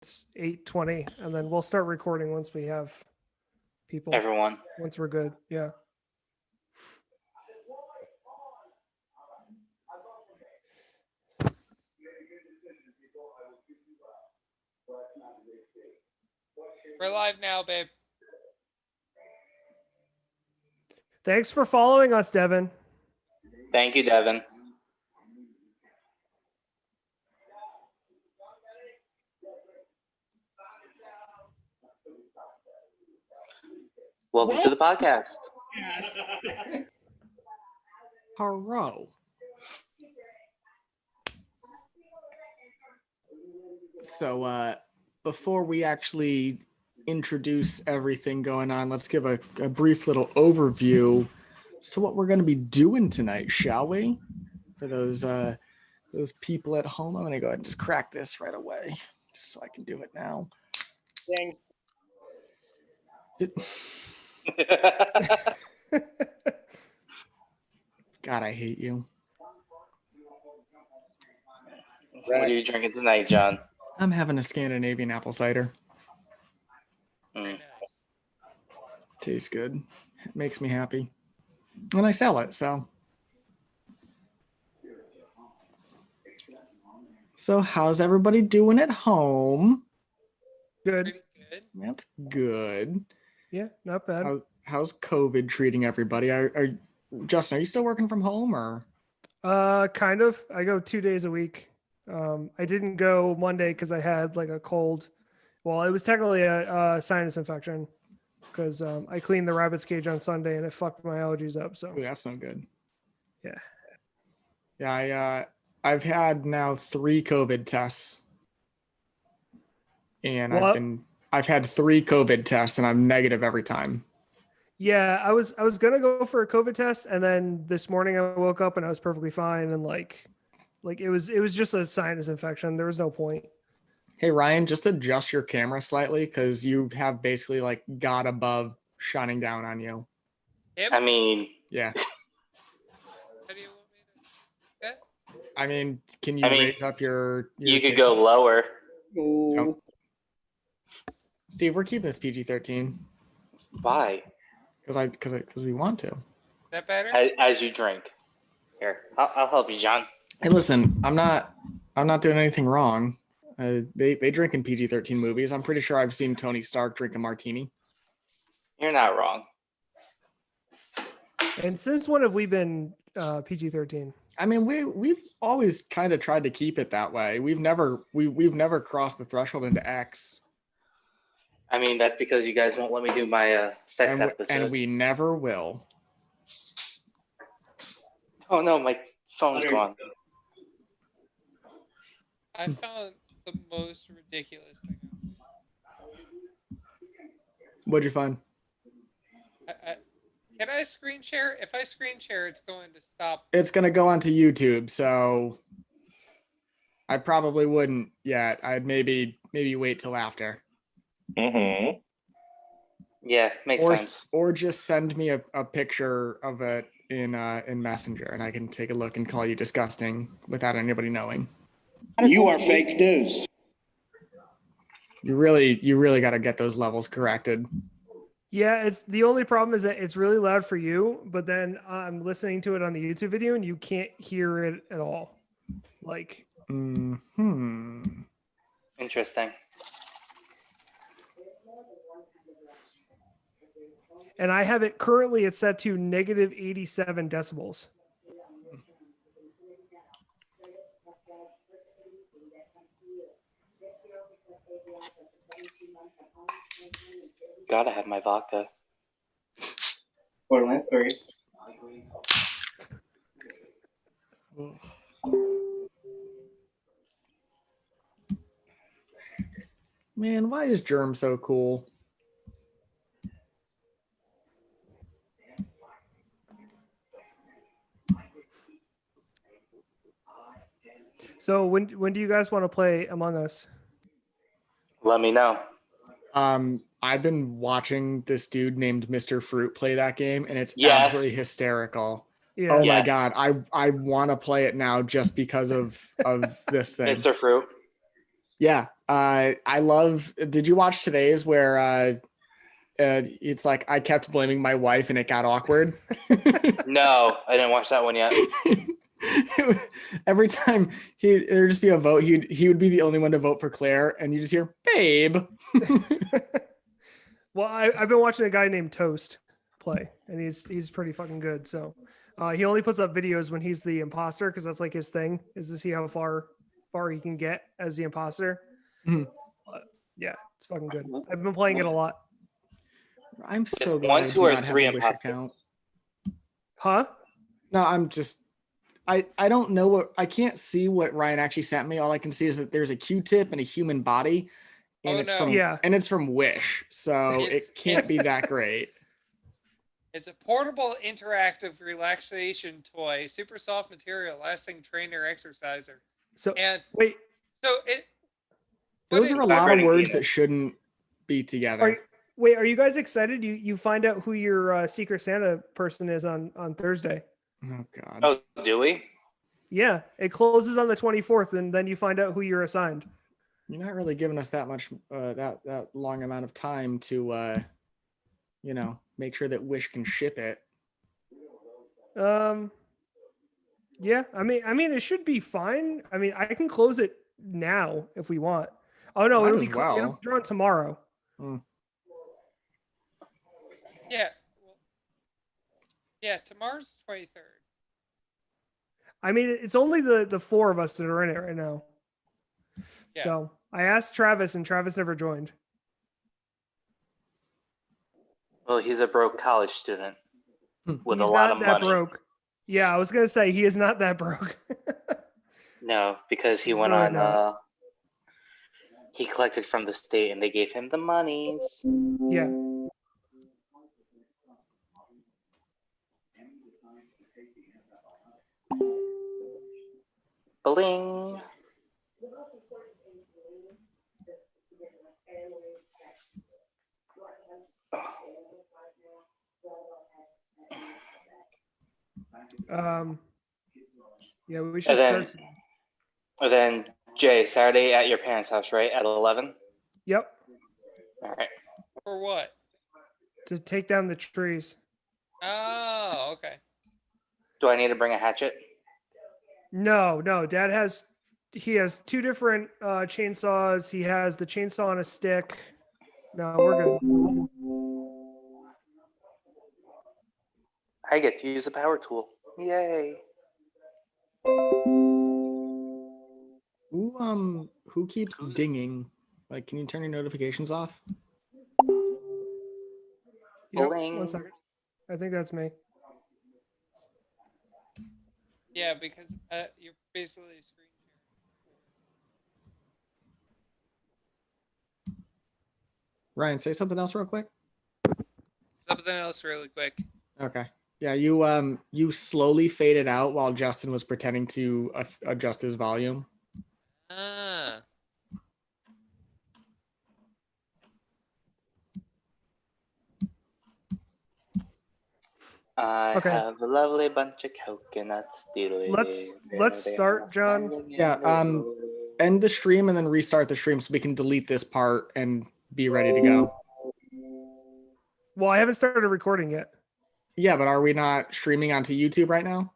it's 8:20, and then we'll start recording once we have people. Everyone. Once we're good. Yeah. We're live now, babe. Thanks for following us, Devin. Thank you, Devin. Welcome to the podcast. Yes. Hello. So, before we actually introduce everything going on, let's give a brief little overview as to what we're going to be doing tonight, shall we? For those people at home, I'm going to go ahead and just crack this right away, just so I can do it now. Dang. God, I hate you. What are you drinking tonight, John? I'm having a Scandinavian apple cider. Mm. Tastes good. It makes me happy. And I sell it, so. So how's everybody doing at home? Good. Pretty good. That's good. Yeah, not bad. How's COVID treating everybody? Justin, are you still working from home or? Kind of. I go 2 days a week. I didn't go Monday because I had like a cold. Well, it was technically a sinus infection because I cleaned the rabbit's cage on Sunday and it fucked my allergies up. So Ooh, that's no good. Yeah. Yeah, I've had now 3 COVID tests. And What? I've had 3 COVID tests and I'm negative every time. Yeah, I was gonna go for a COVID test, and then this morning I woke up and I was perfectly fine, and like it was just a sinus infection. There was no point. Hey Ryan, just adjust your camera slightly because you have basically like God above shining down on you. Yep. I mean, Yeah. How do you want me to? Okay. I mean, can you raise up your you could table? go lower. Ooh. Steve, we're keeping this PG-13 Why? because we want to. Is that better? As you drink. Here, I'll help you, John. Hey, listen, I'm not doing anything wrong. They drink in PG-13 movies. I'm pretty sure I've seen Tony Stark drink a martini. You're not wrong. And since when have we been PG-13? I mean, we've always kind of tried to keep it that way. We've never crossed the threshold into X. I mean, that's because you guys won't let me do my sex episode. And we never will. Oh no, my phone's gone. I found the most ridiculous thing. What'd you find? Can I screen share? If I screen share, it's going to stop. It's going to go onto YouTube, so I probably wouldn't yet. I'd maybe wait till after. Mm-hmm. Yeah, makes sense. Or just send me a picture of it in Messenger, and I can take a look and call you disgusting without anybody knowing. You are fake news. You really got to get those levels corrected. Yeah, it's the only problem is that it's really loud for you, but then I'm listening to it on the YouTube video and you can't hear it at all. Like. Interesting. And I have it currently, it's set to negative 87 decibels. Gotta have my vodka. Borderlands 3. Man, why is Germ so cool? So when do you guys want to play Among Us? Let me know. I've been watching this dude named Mr. Fruit play that game, and it's Yes. absolutely hysterical. Yeah. Oh my Yes. God, I want to play it now just because of this thing. Mr. Fruit. Yeah. I love. Did you watch today's where it's like I kept blaming my wife and it got awkward? No, I didn't watch that one yet. Every time there'd just be a vote, he would be the only one to vote for Claire, and you just hear "babe." Well, I've been watching a guy named Toast play, and he's pretty fucking good. So he only puts up videos when he's the imposter because that's like his thing, is to see how far he can get as the imposter. Mhm. Yeah, it's fucking good. I've been playing it a lot. I'm so glad One, I two, do or not have three a Wish imposters. account. Huh? No, I'm just. I don't know what I can't see what Ryan actually sent me. All I can see is that there's a Q-tip and a human body, and Oh, it's no. from Yeah. and it's from Wish, so It's- it can't be that great. It's a portable interactive relaxation toy, super soft material, lasting trainer exerciser. So And wait, so it. Those but are it- a lot of Vibrating words that penis. shouldn't be are together. you, wait, are you guys excited? You find out who your Secret Santa person is on Thursday. Oh God. Oh, do we? Yeah, it closes on the 24th, and then you find out who you're assigned. You're not really giving us that much that long amount of time to make sure that Wish can ship it. Yeah, I mean, it should be fine. I mean, I can close it now if we want. Oh no, Might it'll as be well. it'll be drawn tomorrow. Yeah. Well, yeah. Tomorrow's 23rd. I mean, it's only the four of us that are in it right now. Yeah. So I asked Travis, and Travis never joined. Well, he's a broke college student with He's a lot not of that money. broke. Yeah, I was gonna say he is not that broke. No, because he He's went really on. not. He collected from the state, and they gave him the monies. Yeah. Bling. Yeah, we should And then, start. and then Jay, Saturday at your parents' house, right? At 11. Yep, All right. For what? to take down the trees. Oh, okay. Do I need to bring a hatchet? No, Dad has two different chainsaws. He has the chainsaw on a stick. No, we're good. I get to use a power tool. Yay. Who keeps dinging? Like, can you turn your notifications off? Yep, Bling. 1 second. I think that's me. Yeah, because you're basically screen sharing. Ryan, say something else real quick. Something else really quick. Okay. Yeah, you slowly faded out while Justin was pretending to adjust his volume. Ah. I Okay. have a lovely bunch of coconuts. Let's start, John. Yeah, End the stream and then restart the stream so we can delete this part and be ready to go. Well, I haven't started recording yet. Yeah, but are we not streaming onto YouTube right now?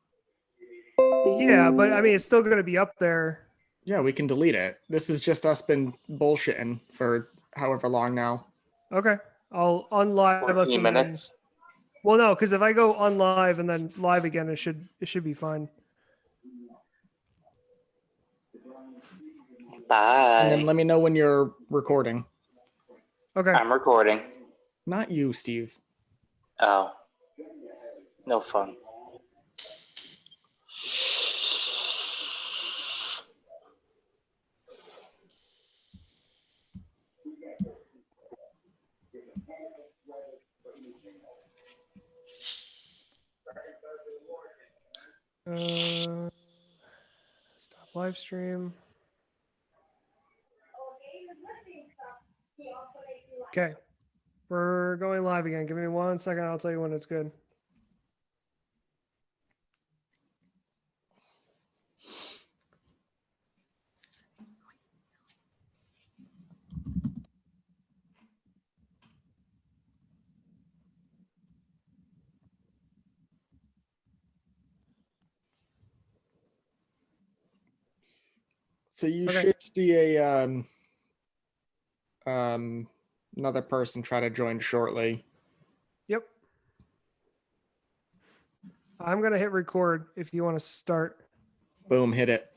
Yeah, but I mean, it's still going to be up there. Yeah, we can delete it. This is just us been bullshitting for however long now. Okay, I'll unlive us. 14 and then- minutes. Well, no, because if I go unlive and then live again, it should be fine. And then Bye. let me know when you're recording. Okay. I'm recording. Not you, Steve. Oh. No fun. Stop live stream. Okay. We're going live again. Give me 1 second. I'll tell you when it's good. So you Okay. should see a another person try to join shortly. Yep. I'm gonna hit record if you want to start. Boom, hit it.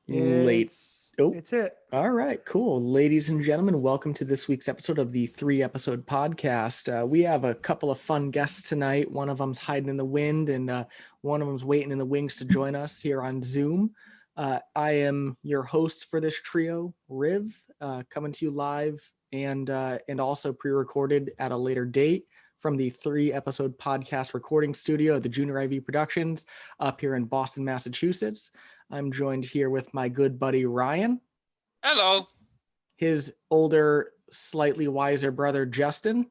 Late. Oh. It's it. All right, cool. Ladies and gentlemen, welcome to this week's episode of the 3-episode podcast. We have a couple of fun guests tonight. One of them's hiding in the wind, and one of them's waiting in the wings to join us here on Zoom. I am your host for this trio, Riv, coming to you live and also pre-recorded at a later date from the 3-episode podcast recording studio at the Junior IV Productions up here in Boston, Massachusetts. I'm joined here with my good buddy Ryan, Hello. his older, slightly wiser brother Justin,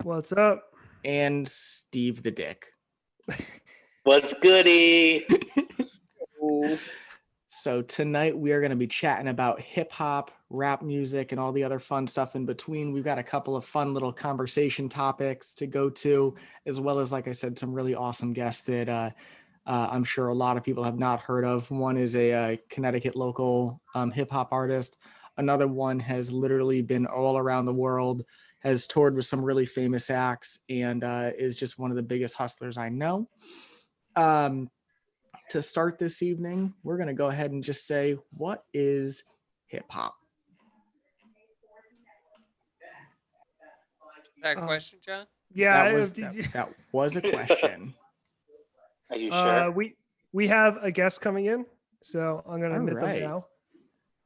What's up? and Steve the Dick. What's goody? Ooh. So tonight we are going to be chatting about hip hop, rap music, and all the other fun stuff in between. We've got a couple of fun little conversation topics to go to, as well as, like I said, some really awesome guests that I'm sure a lot of people have not heard of. One is a Connecticut local hip hop artist. Another one has literally been all around the world, has toured with some really famous acts, and is just one of the biggest hustlers I know. To start this evening, we're going to go ahead and just say, what is hip hop? That question, John? Yeah. That was a question. Are you sure? We have a guest coming in, so I'm gonna All admit right. them now.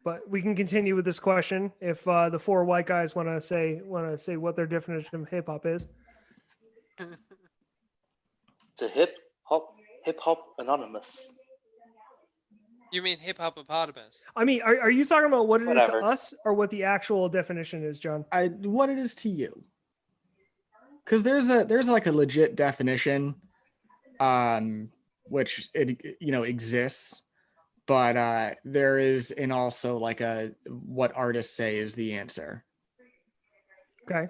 But we can continue with this question if the four white guys want to say what their definition of hip hop is. It's a hip hop anonymous. You mean hip hop hippopotamus? I mean, are you talking about what it is Whatever. to us or what the actual definition is, John? What it is to you? Because there's like a legit definition, which it exists, but there is and also like what artists say is the answer. Okay.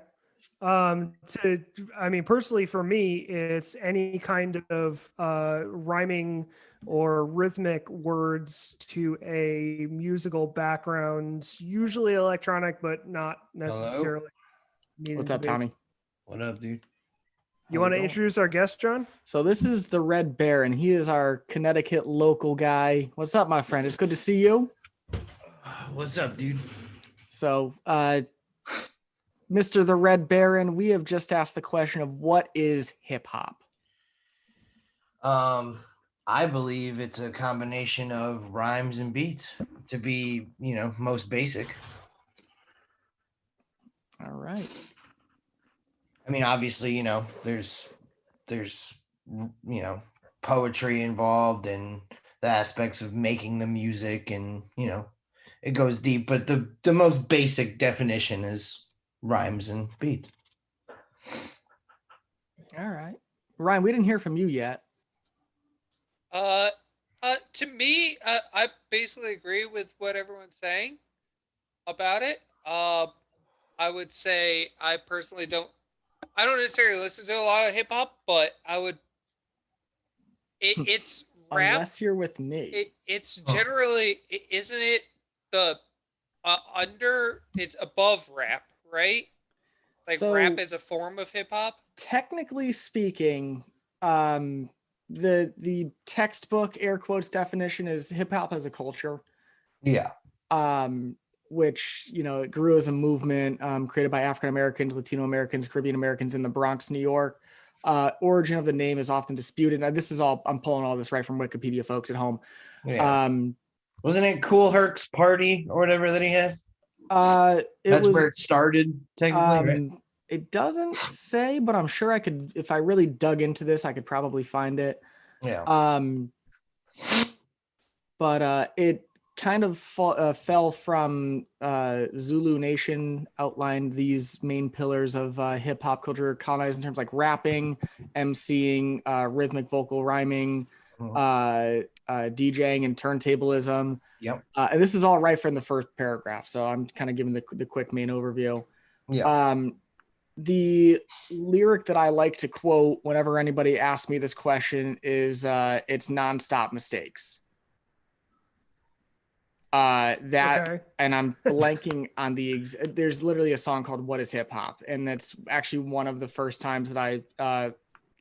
Personally for me, it's any kind of rhyming or rhythmic words to a musical background, usually electronic, but not necessarily. needed What's to up, be. Tommy? What up, dude? You How want we to doing? introduce our guest, John? So this is the Red Baron. He is our Connecticut local guy. What's up, my friend? It's good to see you. What's up, dude? So, Mr. the Red Baron, we have just asked the question of what is hip hop? I believe it's a combination of rhymes and beats to be, most basic. All right. I mean, obviously, there's poetry involved and the aspects of making the music and, it goes deep, but the most basic definition is rhymes and beats. All right. Ryan, we didn't hear from you yet. To me, I basically agree with what everyone's saying about it. I would say I personally don't necessarily listen to a lot of hip hop, but it's rap. Unless you're with me. It's generally, isn't it the it's above rap, right? Like So- rap is a form of hip hop. Technically speaking, the textbook air quotes definition is hip hop as a culture, Yeah. which it grew as a movement created by African Americans, Latino Americans, Caribbean Americans in the Bronx, New York. Origin of the name is often disputed. Now, this is all I'm pulling all this right from Wikipedia, folks at home. Yeah. Wasn't it Cool Herc's party or whatever that he had? That's where it started, technically, right? It doesn't say, but I'm sure I could, if I really dug into this, I could probably find it. Yeah. But it kind of fell from Zulu Nation outlined these main pillars of hip hop culture, colonized in terms like rapping, MCing, rhythmic vocal rhyming, DJing, and turntablism. Yep. And this is all right from the first paragraph, so I'm kind of giving the quick main overview. Yeah. the lyric that I like to quote whenever anybody asks me this question is it's nonstop mistakes. That Okay. and I'm blanking on there's literally a song called What is Hip Hop, and that's actually one of the first times that I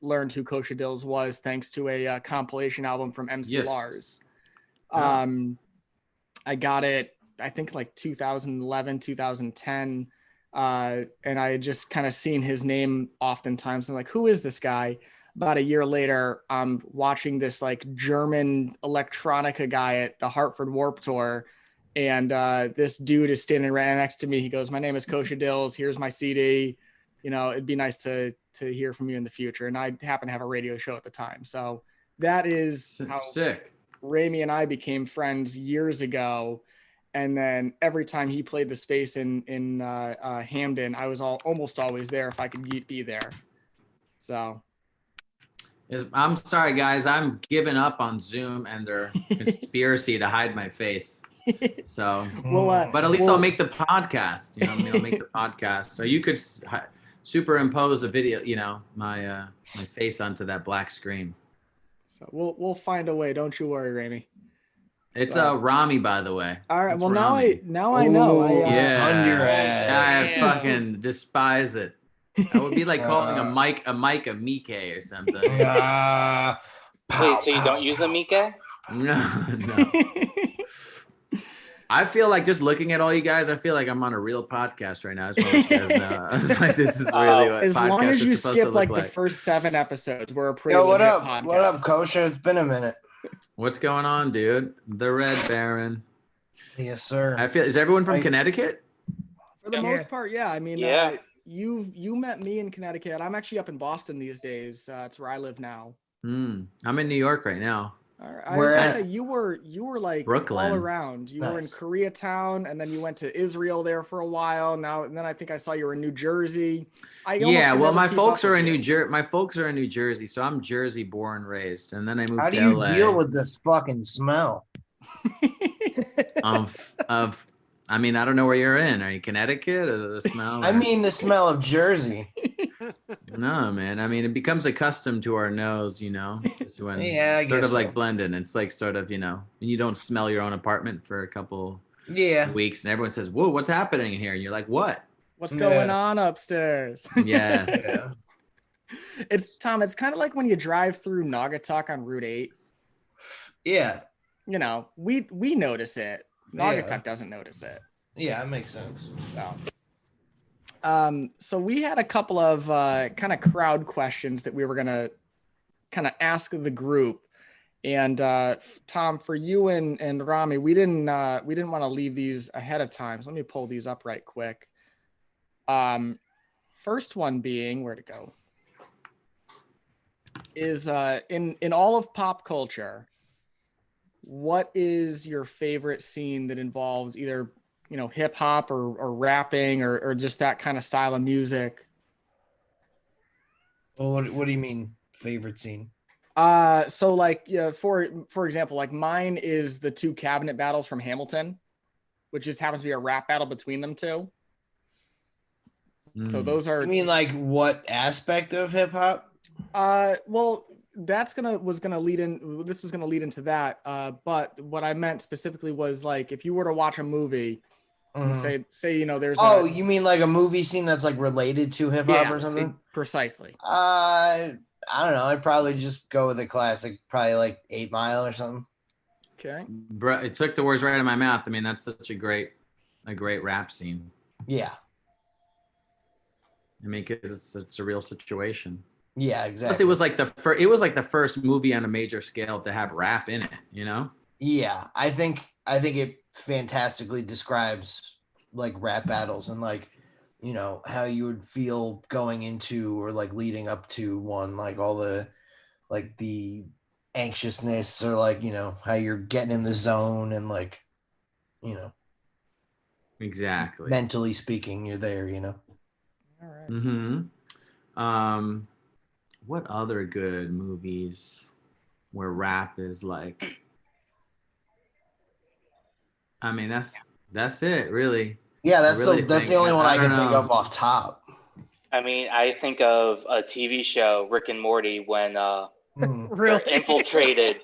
learned who Kosher Dills was, thanks to a compilation album from MC Yes. Lars. Oh. I got it, I think like 2011, 2010. And I had just kind of seen his name oftentimes. And like, who is this guy? About a year later, I'm watching this like German electronica guy at the Hartford Warp Tour. And this dude is standing right next to me. He goes, "My name is Kosher Dills. Here's my CD. You know, it'd be nice to hear from you in the future." And I happen to have a radio show at the time. So that is how Sick. Ramey and I became friends years ago. And then every time he played the space in Hamden, I was almost always there if I could be there. So I'm sorry, guys. I'm giving up on Zoom and their conspiracy to hide my face. So, well, but at least I'll make the podcast. You know, what I mean, I'll make the podcast. Or you could superimpose a video. You know, my face onto that black screen. So we'll find a way. Don't you worry, Ramey. It's So- Rami, by the way. All right. That's Well, Rami. now I know. Yeah. Stun your ass. I Yeah. fucking despise it. That would be like calling a mic a Mike or something. Wait, so you don't use a Mike? No. I feel like just looking at all you guys, I feel like I'm on a real podcast right now. I just want you guys know. I was like, this is really what As long podcast as you is supposed to skip look like the first 7 episodes, we're a pretty Yo, what legit up? podcast. What up, Kosher? It's been a minute. What's going on, dude? The Red Baron. Yes, sir. I feel. Is everyone from I- Connecticut? For the Yeah. most part, yeah. I mean, Yeah. you met me in Connecticut. I'm actually up in Boston these days. It's where I live now. I'm in New York right now. All right. I Where was gonna at? say you were like Brooklyn. all around. You were in Nice. Koreatown, and then you went to Israel there for a while. And then I think I saw you were in New Jersey. I almost Yeah, could well, never my keep folks up are with in you. New Jersey. My folks are in New Jersey, so I'm Jersey born, raised, and then I moved How do to you LA. deal with this fucking smell? I mean, I don't know where you're in. Are you Connecticut or the smell? I mean, the smell of Jersey. No, man. I mean, it becomes accustomed to our nose, you know. Just when Yeah, I sort guess of like so. blended. It's like sort of, you know, when you don't smell your own apartment for a couple Yeah. weeks, and everyone says, "Whoa, what's happening in here?" And you're like, "What?" What's Yeah. going on upstairs? Yes. Yeah. It's Tom. It's kind of like when you drive through Naugatuck on Route 8. Yeah. You know, we notice it. Yeah. Naugatuck doesn't notice it. Yeah, that makes sense. So we had a couple of kind of crowd questions that we were gonna kind of ask the group. And Tom, for you and Rami, we didn't want to leave these ahead of time. So let me pull these up right quick. First one being, where to go, is in all of pop culture, what is your favorite scene that involves either, you know, hip hop or rapping or just that kind of style of music? Well, what do you mean favorite scene? So like, yeah, for example, like mine is the 2 cabinet battles from Hamilton, which just happens to be a rap battle between them two. So Mm. those are, You mean like what aspect of hip hop? well, this was gonna lead into that. But what I meant specifically was like, if you were to watch a movie, Mhm. say, you know, there's Oh, you mean like a movie scene that's like related to hip hop yeah, or something? precisely. I don't know. I'd probably just go with a classic, probably like 8 Mile or something. Okay. Bro, it took the words right out of my mouth. I mean, that's such a great rap scene. Yeah. I mean, because it's a real situation. Yeah, Plus, exactly. it was like the first movie on a major scale to have rap in it. You know? Yeah, I think it fantastically describes like rap battles and like, you know, how you would feel going into or like leading up to one, like all the like the anxiousness or like, you know, how you're getting in the zone and like, you know, Exactly. mentally speaking, you're there, you know. All right. Mm-hmm. What other good movies where rap is like? I mean, that's it, really. Yeah, that's really that's the think- only one I I can don't think know. of off top. I mean, I think of a TV show, Rick and Morty, when Mm. they're Really? infiltrated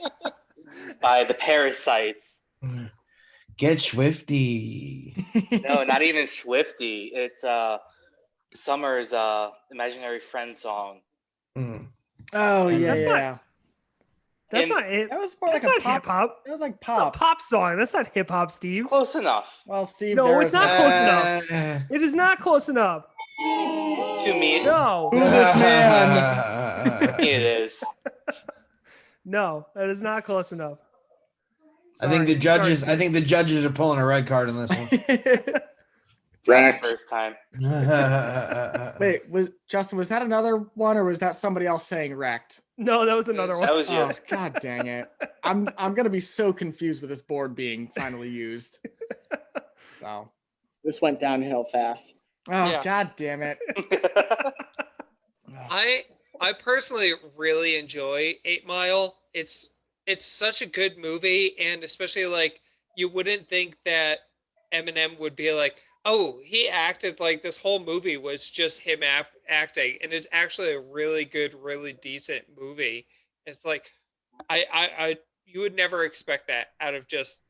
by the parasites. Get Swifty. No, not even Swifty. It's Summer's imaginary friend song. Mm. Oh And yeah, that's not- yeah. That's In- not it. That was more That's like a not hip pop. hop. That was like It's a pop. pop song. That's not hip hop, Steve. Close enough. Well, Steve, No, there it's is not that. close enough. It is not close enough. To me, No, Who this man? it is. no, that is not close enough. I think Sorry. the judges. Sorry, I think the judges are pulling a red card on this one. Correct. First time. Wait, was Justin? Was that another one, or was that somebody else saying wrecked? No, that was another That one. was you. Oh, god dang it! I'm gonna be so confused with this board being finally used. So, This went downhill fast. oh Yeah. god damn it! I personally really enjoy 8 Mile. It's such a good movie, and especially like you wouldn't think that Eminem would be like, oh, he acted like this whole movie was just him acting, and it's actually a really good, really decent movie. It's like I you would never expect that out of just,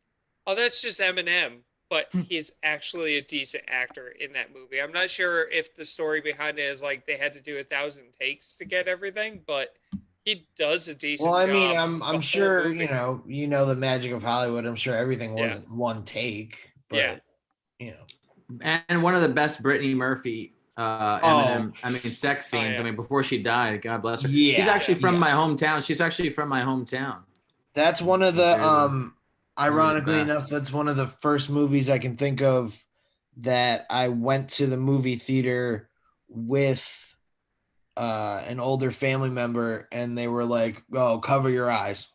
oh, that's just Eminem, but he's actually a decent actor in that movie. I'm not sure if the story behind it is like they had to do 1,000 takes to get everything, but he does a decent Well, I mean, job I'm the whole sure movie. you know the magic of Hollywood. I'm sure everything Yeah. wasn't one take, but Yeah. you know. And one of the best Brittany Murphy Eminem, I mean, sex Oh, scenes. yeah. I mean, before she died, God bless her. Yeah, She's actually from yeah. my hometown. She's actually from my hometown. That's one of the Yeah. ironically best. enough, that's one of the first movies I can think of that I went to the movie theater with an older family member, and they were like, "Oh, cover your eyes."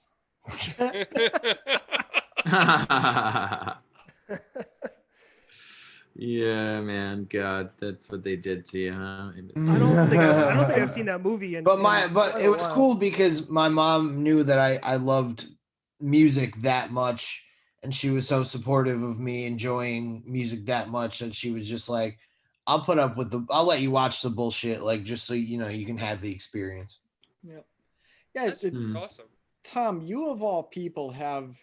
Yeah, man. God, that's what they did to you, huh? I don't think I've seen that movie. In, But in but quite it a was while. cool because my mom knew that I loved music that much, and she was so supportive of me enjoying music that much that she was just like, I'll put up with I'll let you watch the bullshit, like, just so you know you can have the experience. Yeah, That's Hmm. awesome. Tom, you of all people have,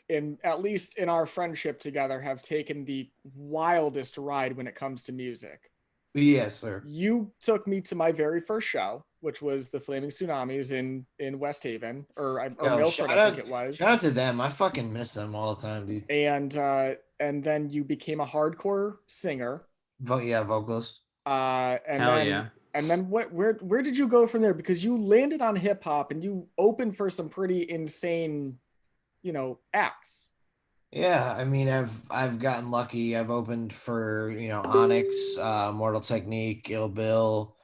at least in our friendship together, have taken the wildest ride when it comes to music. Yes, sir. You took me to my very first show, which was the Flaming Tsunamis in West Haven, or Yo, Milford, shout I think out- it was. Shout out to them. I fucking miss them all the time, dude. And then you became a hardcore singer. Vocalist. And Hell then yeah. and then where did you go from there? Because you landed on hip hop and you opened for some pretty insane, acts. Yeah, I mean, I've gotten lucky. I've opened for Onyx, Mortal Technique, Ill Bill.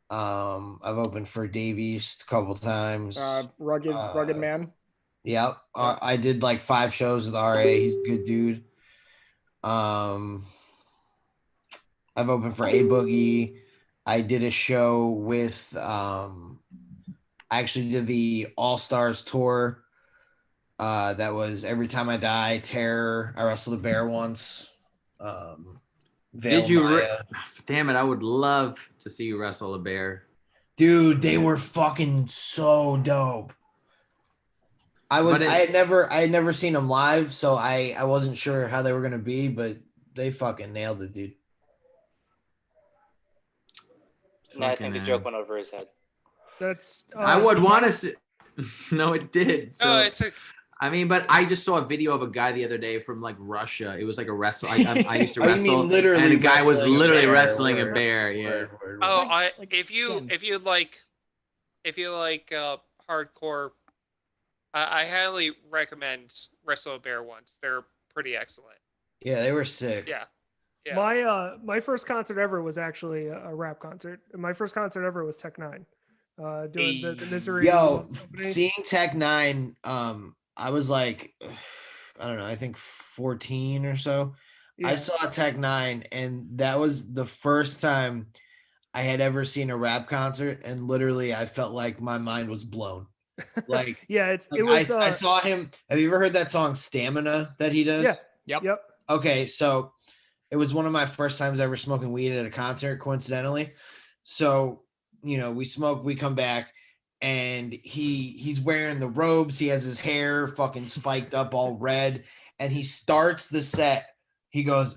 I've opened for Dave East a couple times. Rugged man. Yep. I did like 5 shows with RA. He's a good dude. I've opened for A Boogie. I did a show with I actually did the All Stars tour. That was Every Time I Die, Terror. I wrestled a bear once. Did you? Maya. Damn it! I would love to see you wrestle a bear. Dude, they were fucking so dope. I had never seen them live, so I wasn't sure how they were gonna be, but they fucking nailed it, dude. No, I think the Fucking joke A. went over his head. That's. I would want to see. No, it did. So, No, it's a I mean, but I just saw a video of a guy the other day from like Russia. It was like a wrestle. I used to Oh, you wrestle, mean literally and the guy was wrestling a literally bear, wrestling a word, bear. Yeah. Word. oh, if again. you like hardcore, I highly recommend Wrestle a Bear once. They're pretty excellent. Yeah, they were sick. Yeah. Yeah. My first concert ever was actually a rap concert. My first concert ever was Tech Nine, doing the Misery. Yo, Company. seeing Tech Nine, I was like, I don't know, I think 14 or so. I Yeah. saw Tech Nine, and that was the first time I had ever seen a rap concert, and literally I felt like my mind was blown. Like, Yeah, it like, was. I saw him. Have you ever heard that song Stamina that he does? Yeah. Yep. Okay, so it was one of my first times ever smoking weed at a concert, coincidentally. So, you know, we smoke, we come back, and he's wearing the robes. He has his hair fucking spiked up all red, and he starts the set. He goes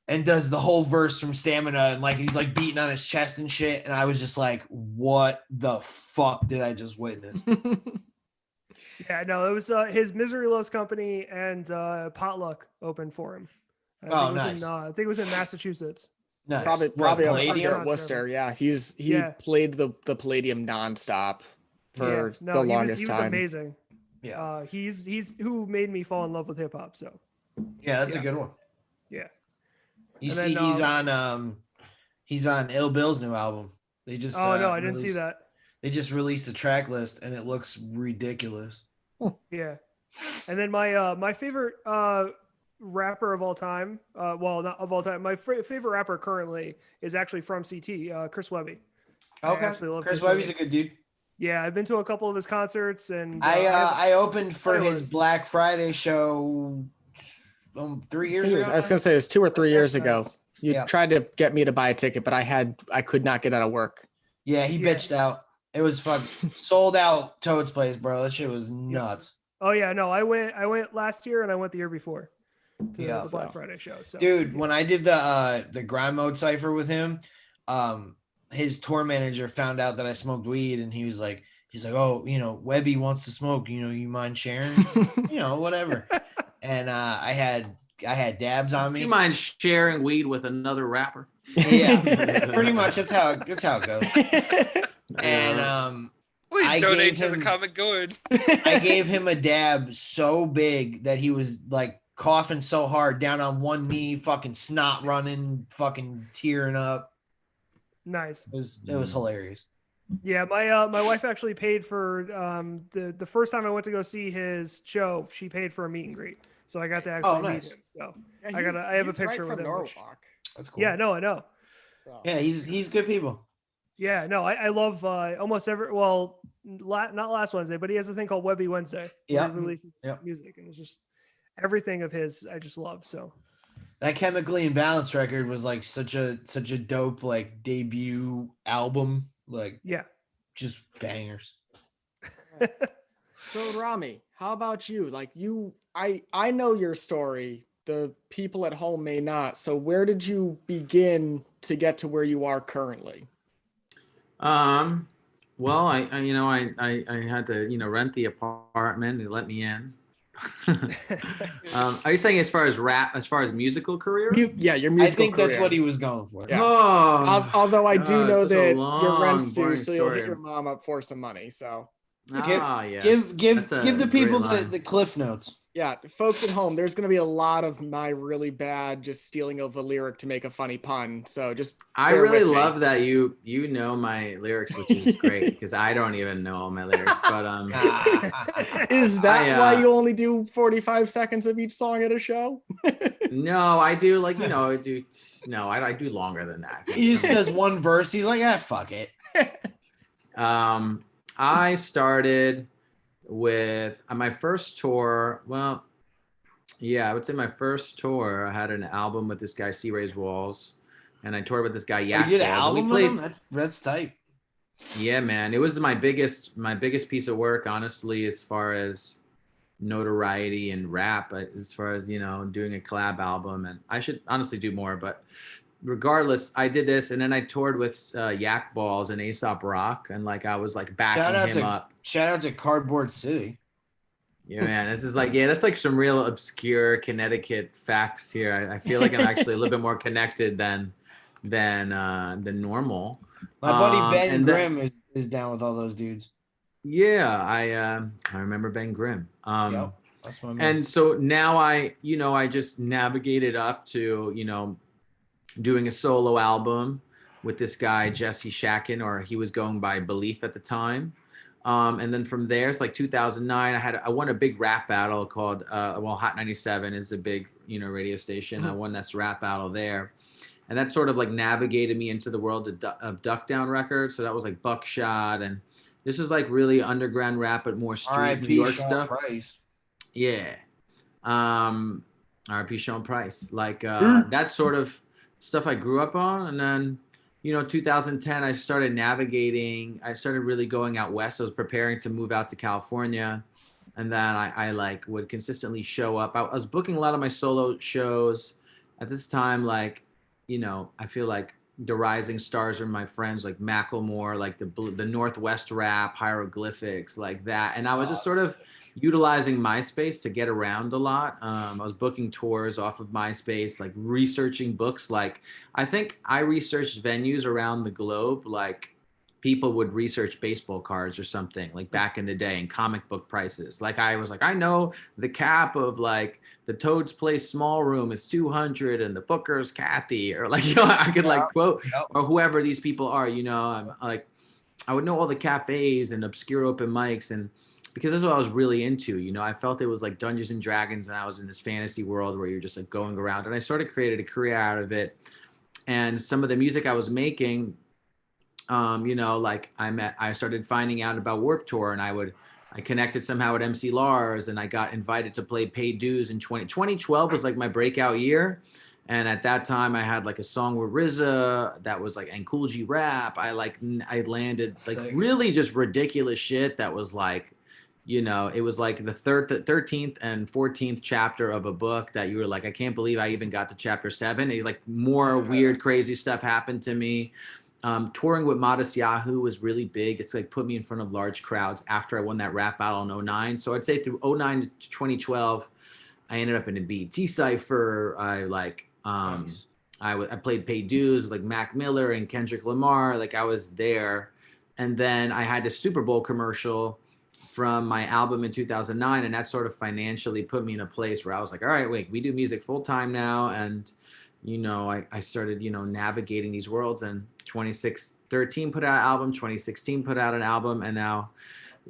and does the whole verse from Stamina, and like he's like beating on his chest and shit. And I was just like, what the fuck did I just witness? Yeah, no, it was his Misery Loves Company and Potluck opened for him. I think Oh, it was nice. I think it was in Massachusetts. Nice. Probably What, probably over Palladium? here at Worcester. Yeah, he Yeah. played the Palladium nonstop for Yeah, no, the he longest was time. amazing. Yeah. He's who made me fall in love with hip hop. So Yeah, that's a Yeah. good one. yeah. You And see, then, he's on Ill Bill's new album. They just Oh no, I didn't see released- that. They just released a track list and it looks ridiculous. Yeah. And then my favorite rapper of all time, well, not of all time, my favorite rapper currently is actually from CT, Chris Webby. I Okay, absolutely love Chris Chris Webby's a Webby. good dude. Yeah, I've been to a couple of his concerts, and I opened for his playlist. Black Friday show 3 years ago. I was gonna say it was 2 or 3 years That's ago. nice. You Yeah. tried to get me to buy a ticket, but I could not get out of work. Yeah, he Yeah. bitched out. It was fucking sold out. Toad's Place, bro. That shit was nuts. Oh yeah, no, I went last year and I went the year before to Yeah. the Black Friday show. So Dude, when I did the grind mode cipher with him, his tour manager found out that I smoked weed, and he's like, oh, you know, Webby wants to smoke. You know, you mind sharing? You know, whatever. And I had dabs on Do me. you mind sharing weed with another rapper? Yeah, pretty much. That's how it goes. And Please I donate gave to the him- common good. I gave him a dab so big that he was like coughing so hard, down on one knee, fucking snot running, fucking tearing up. nice. It was hilarious. Yeah, my wife actually paid for the first time I went to go see his show. She paid for a meet and greet, so I got to actually meet nice. him. So Yeah, I have a he's right picture from with him, which- Norwalk. That's cool. yeah, no, I know. So. Yeah, he's good people. Yeah, no, I love almost every not last Wednesday, but he has a thing called Webby Wednesday. where Yeah. he releases Yep. music, and it's just everything of his I just love. So That Chemically Imbalanced record was like such a dope like debut album, like yeah. just bangers. So Rami, how about you? Like I know your story. The people at home may not. So where did you begin to get to where you are currently? Well, I had to, rent the apartment. They let me in. Are you saying as far as musical career? Yeah, your I musical think that's career. what he was going for. Yeah. Oh, Although I do God, know such a that your long, rent's due, boring so you'll hit story. your mom up for some money. So yes. Give That's a the great people line. the cliff notes. yeah, folks at home, there's gonna be a lot of my really bad just stealing of a lyric to make a funny pun. So just I bear really with me. love that you know my lyrics, which is great because I don't even know all my lyrics. But Is that I, why you only do 45 seconds of each song at a show? no, I do I do longer than that. He just does one verse. He's like, fuck it. I started with my first tour. Well, yeah, I would say my first tour. I had an album with this guy, C. Ray's Walls, and I toured with this guy, Yak You did an Balls, and album with him? That's tight. Yeah, man, it was my biggest piece of work, honestly, as far as notoriety and rap. As far as doing a collab album, and I should honestly do more, but regardless, I did this, and then I toured with Yak Balls and Aesop Rock, and I was backing him up. Shout out to Cardboard City. Yeah, man, this is that's some real obscure Connecticut facts here. I feel like I'm actually a little bit more connected than normal. My buddy Ben and then- Grimm is down with all those dudes. Yeah, I remember Ben Grimm. Yep, that's my man. And so now I just navigated up to doing a solo album with this guy Jesse Shakin, or he was going by Belief at the time. And then from there, it's 2009. I won a big rap battle called Hot 97 is a big radio station. I won this rap battle there, and that sort of navigated me into the world of Duck Down Records. So that was Buckshot, and this was really underground rap, but more street New R.I.P. York Sean stuff. Price. Yeah. R.I.P. Sean Price. That sort of stuff I grew up on, and then 2010, I started navigating. I started really going out west. I was preparing to move out to California, and then I like would consistently show up. I was booking a lot of my solo shows at this time. Like, I feel like the rising stars are my friends, like Macklemore, like the Northwest Rap, Hieroglyphics, like that. And I was just sort of utilizing MySpace to get around a lot. I was booking tours off of MySpace, like researching books. Like, I think I researched venues around the globe, like people would research baseball cards or something, like back in the day, and comic book prices. Like, I was like, I know the cap of like the Toad's Place small room is 200 and the Booker's Kathy, or like, I could like quote, or whoever these people are, I'm like, I would know all the cafes and obscure open mics, and because that's what I was really into. I felt it was like Dungeons and Dragons, and I was in this fantasy world where you're just like going around, and I sort of created a career out of it. And some of the music I was making, like I started finding out about Warped Tour, and I connected somehow with MC Lars, and I got invited to play Paid Dues in 2012 was like my breakout year. And at that time I had like a song with RZA that was like, and Cool G Rap. I landed like really just ridiculous shit that was like, it was like the 13th and 14th chapter of a book that you were like, I can't believe I even got to chapter 7. Like more weird, crazy stuff happened to me. Touring with Modest Yahoo was really big. It's like put me in front of large crowds after I won that rap battle in 2009. So I'd say through 2009 to 2012, I ended up in a BET Cypher. I played Paid Dues with like Mac Miller and Kendrick Lamar. Like, I was there. And then I had this Super Bowl commercial from my album in 2009. And that sort of financially put me in a place where I was like, all right, wait, we do music full time now. And, I started, navigating these worlds, and 2013 put out an album, 2016 put out an album. And now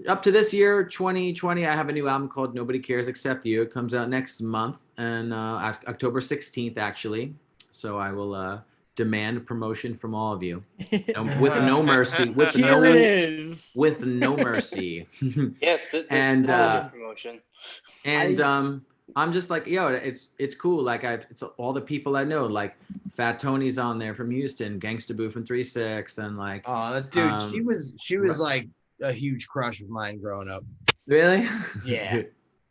up to this year, 2020, I have a new album called Nobody Cares Except You. It comes out next month, and October 16th, actually. So I will demand promotion from all of you, with no mercy. With Here it is. With no mercy. Yeah, and promotion. And I'm just like, it's cool. Like, it's all the people I know. Like Fat Tony's on there from Houston, Gangsta Boo from 3-6, and like. Oh, dude, she was like a huge crush of mine growing up. Really? Yeah.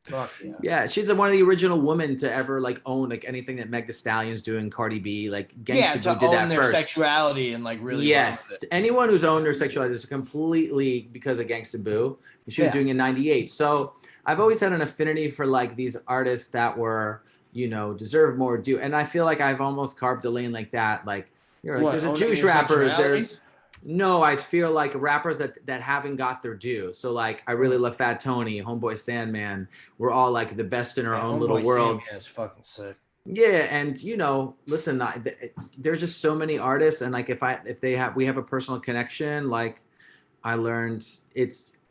Fuck yeah. Yeah, she's one of the original women to ever like own like anything that Meg Thee Stallion's doing, Cardi B, like Gangsta Boo did own that their first. sexuality and like really. Yes, anyone who's owned their sexuality is completely because of Gangsta Boo. She was doing it in '98. So I've always had an affinity for like these artists that were, deserve more due. And I feel like I've almost carved a lane like that. Like, there's a Jewish rappers, no, I feel like rappers that haven't got their due. So like, I really love Fat Tony, Homeboy Sandman. We're all like the best in our own little worlds. It's fucking sick. Yeah, and listen, there's just so many artists, and like if we have a personal connection. Like, I learned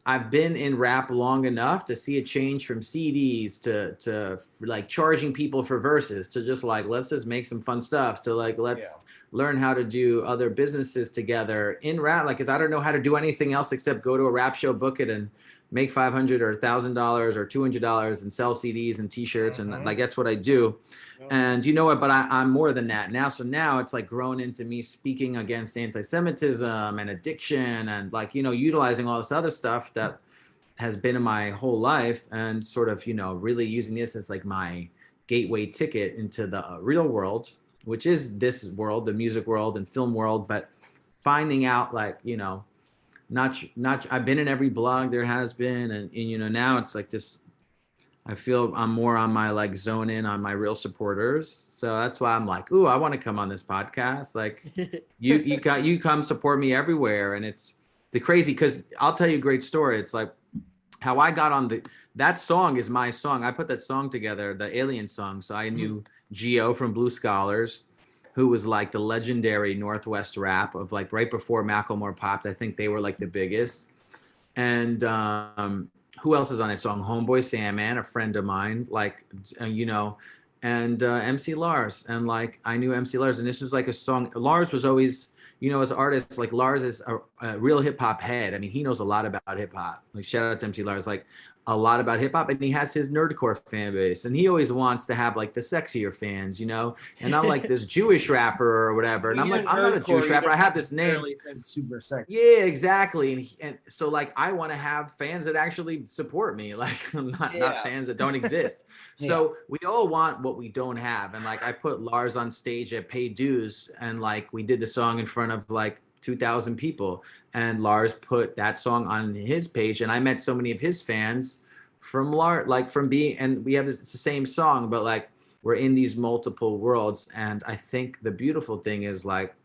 I've been in rap long enough to see it change from CDs to like charging people for verses to just like, let's just make some fun stuff, to like, let's learn how to do other businesses together in rap. Like, cause I don't know how to do anything else except go to a rap show, book it, and make $500 or $1,000 or $200 and sell CDs and t-shirts. And like, that's what I do. And you know what, but I'm more than that now. So now it's like grown into me speaking against anti-Semitism and addiction, and like, utilizing all this other stuff that has been in my whole life, and sort of, really using this as like my gateway ticket into the real world, which is this world, the music world and film world. But finding out like, not I've been in every blog there has been, and now it's like this. I feel I'm more on my like zone in on my real supporters. So that's why I'm like, ooh, I want to come on this podcast. Like, you come support me everywhere. And it's the crazy, because I'll tell you a great story. It's like how I got on that song is my song. I put that song together, the Alien song. So I knew Gio from Blue Scholars, who was like the legendary Northwest Rap of like right before Macklemore popped. I think they were like the biggest. And who else is on that song? Homeboy Sandman, a friend of mine, like, and MC Lars. And like, I knew MC Lars, and this was like a song. Lars was always, as artists, like Lars is a real hip hop head. I mean, he knows a lot about hip hop. Like, shout out to MC Lars. Like, a lot about hip hop, and he has his nerdcore fan base, and he always wants to have like the sexier fans, you know. And I'm like this Jewish rapper or whatever, and I'm like, I'm not a Jewish rapper. I have this name. Super sexy. Yeah, exactly. And so like I want to have fans that actually support me, like not fans that don't exist. So we all want what we don't have. And like I put Lars on stage at Pay Dues, and like we did the song in front of like 2,000 people, and Lars put that song on his page, and I met so many of his fans from Lars, like from being, and we have this, it's the same song, but like we're in these multiple worlds. And I think the beautiful thing is like,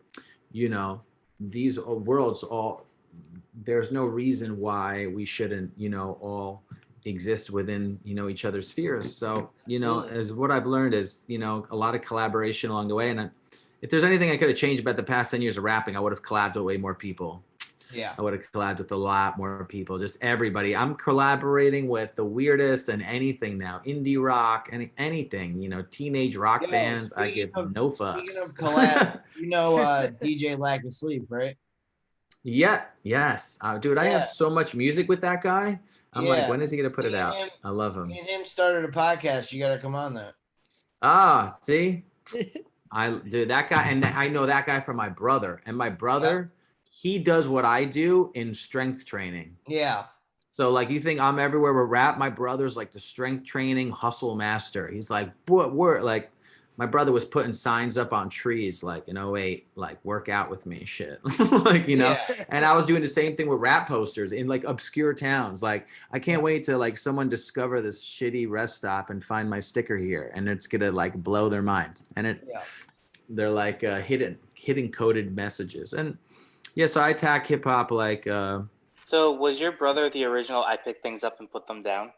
you know, these worlds all, there's no reason why we shouldn't, you know, all exist within, you know, each other's spheres. So, you know, as what I've learned is, you know, a lot of collaboration along the way. And if there's anything I could have changed about the past 10 years of rapping, I would have collabed with way more people. Yeah. I would have collabed with a lot more people, just everybody. I'm collaborating with the weirdest and anything now, indie rock and anything, you know, teenage rock bands. I give no fucks. Speaking of collab, you know DJ Lack of Sleep, right? Yeah, yes. Dude, I have so much music with that guy. I'm like, when is he going to put it out? I love him. Me and him started a podcast. You got to come on that. Ah, see? Dude, that guy, and I know that guy from my brother. And my brother, he does what I do in strength training. Yeah. So like you think I'm everywhere with rap, my brother's like the strength training hustle master. He's like, what word? Like my brother was putting signs up on trees like in 08, like work out with me shit. Like, you know, and I was doing the same thing with rap posters in like obscure towns. Like I can't wait to like someone discover this shitty rest stop and find my sticker here, and it's gonna like blow their mind. And they're like hidden coded messages. And so I attack hip hop like So was your brother the original I pick things up and put them down?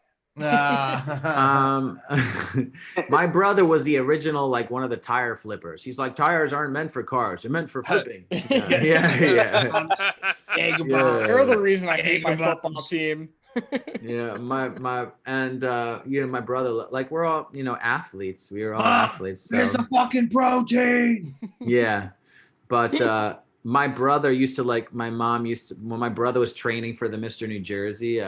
my brother was the original, like one of the tire flippers. He's like, tires aren't meant for cars, they're meant for flipping. Yeah. They're the reason I hate my football team. My brother, like we're all, you know, athletes. We were all athletes. So. Here's the fucking protein. Yeah. But my brother used to, like, my mom used to, when my brother was training for the Mr. New Jersey,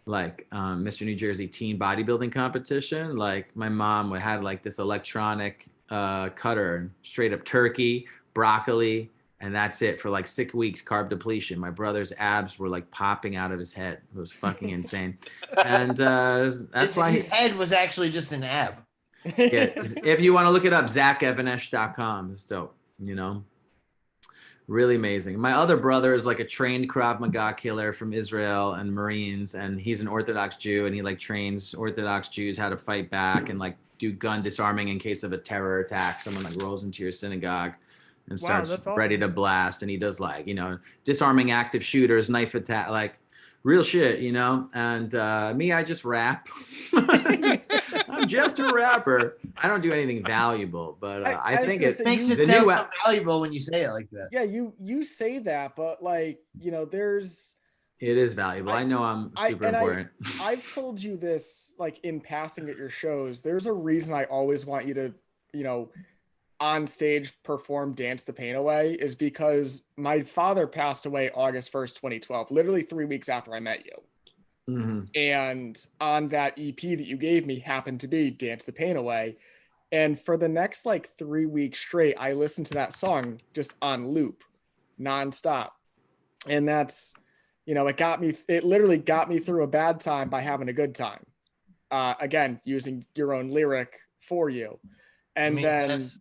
Mr. New Jersey teen bodybuilding competition, like my mom had like this electronic cutter, straight up turkey, broccoli, and that's it for like 6 weeks, carb depletion. My brother's abs were like popping out of his head. It was fucking insane. And that's why his head was actually just an ab. Yeah, if you want to look it up, ZachEvanesh.com. It's dope, you know. Really amazing. My other brother is like a trained Krav Maga killer from Israel and Marines, and he's an Orthodox Jew, and he like trains Orthodox Jews how to fight back and like do gun disarming in case of a terror attack. Someone like rolls into your synagogue and starts ready to blast, and he does like, you know, disarming active shooters, knife attack, like real shit, you know. And me, I just rap. I'm just a rapper. I don't do anything valuable, but I think it makes it sound so valuable when you say it like that. Yeah, you say that, but like, you know, it is valuable. I know I'm super important. I've told you this like in passing at your shows. There's a reason I always want you to, you know, on stage perform Dance the Pain Away, is because my father passed away August 1st, 2012, literally 3 weeks after I met you. Mm-hmm. And on that EP that you gave me happened to be Dance the Pain Away. And for the next like 3 weeks straight, I listened to that song just on loop, nonstop. And that's, you know, it literally got me through a bad time by having a good time. Again, using your own lyric for you. And that's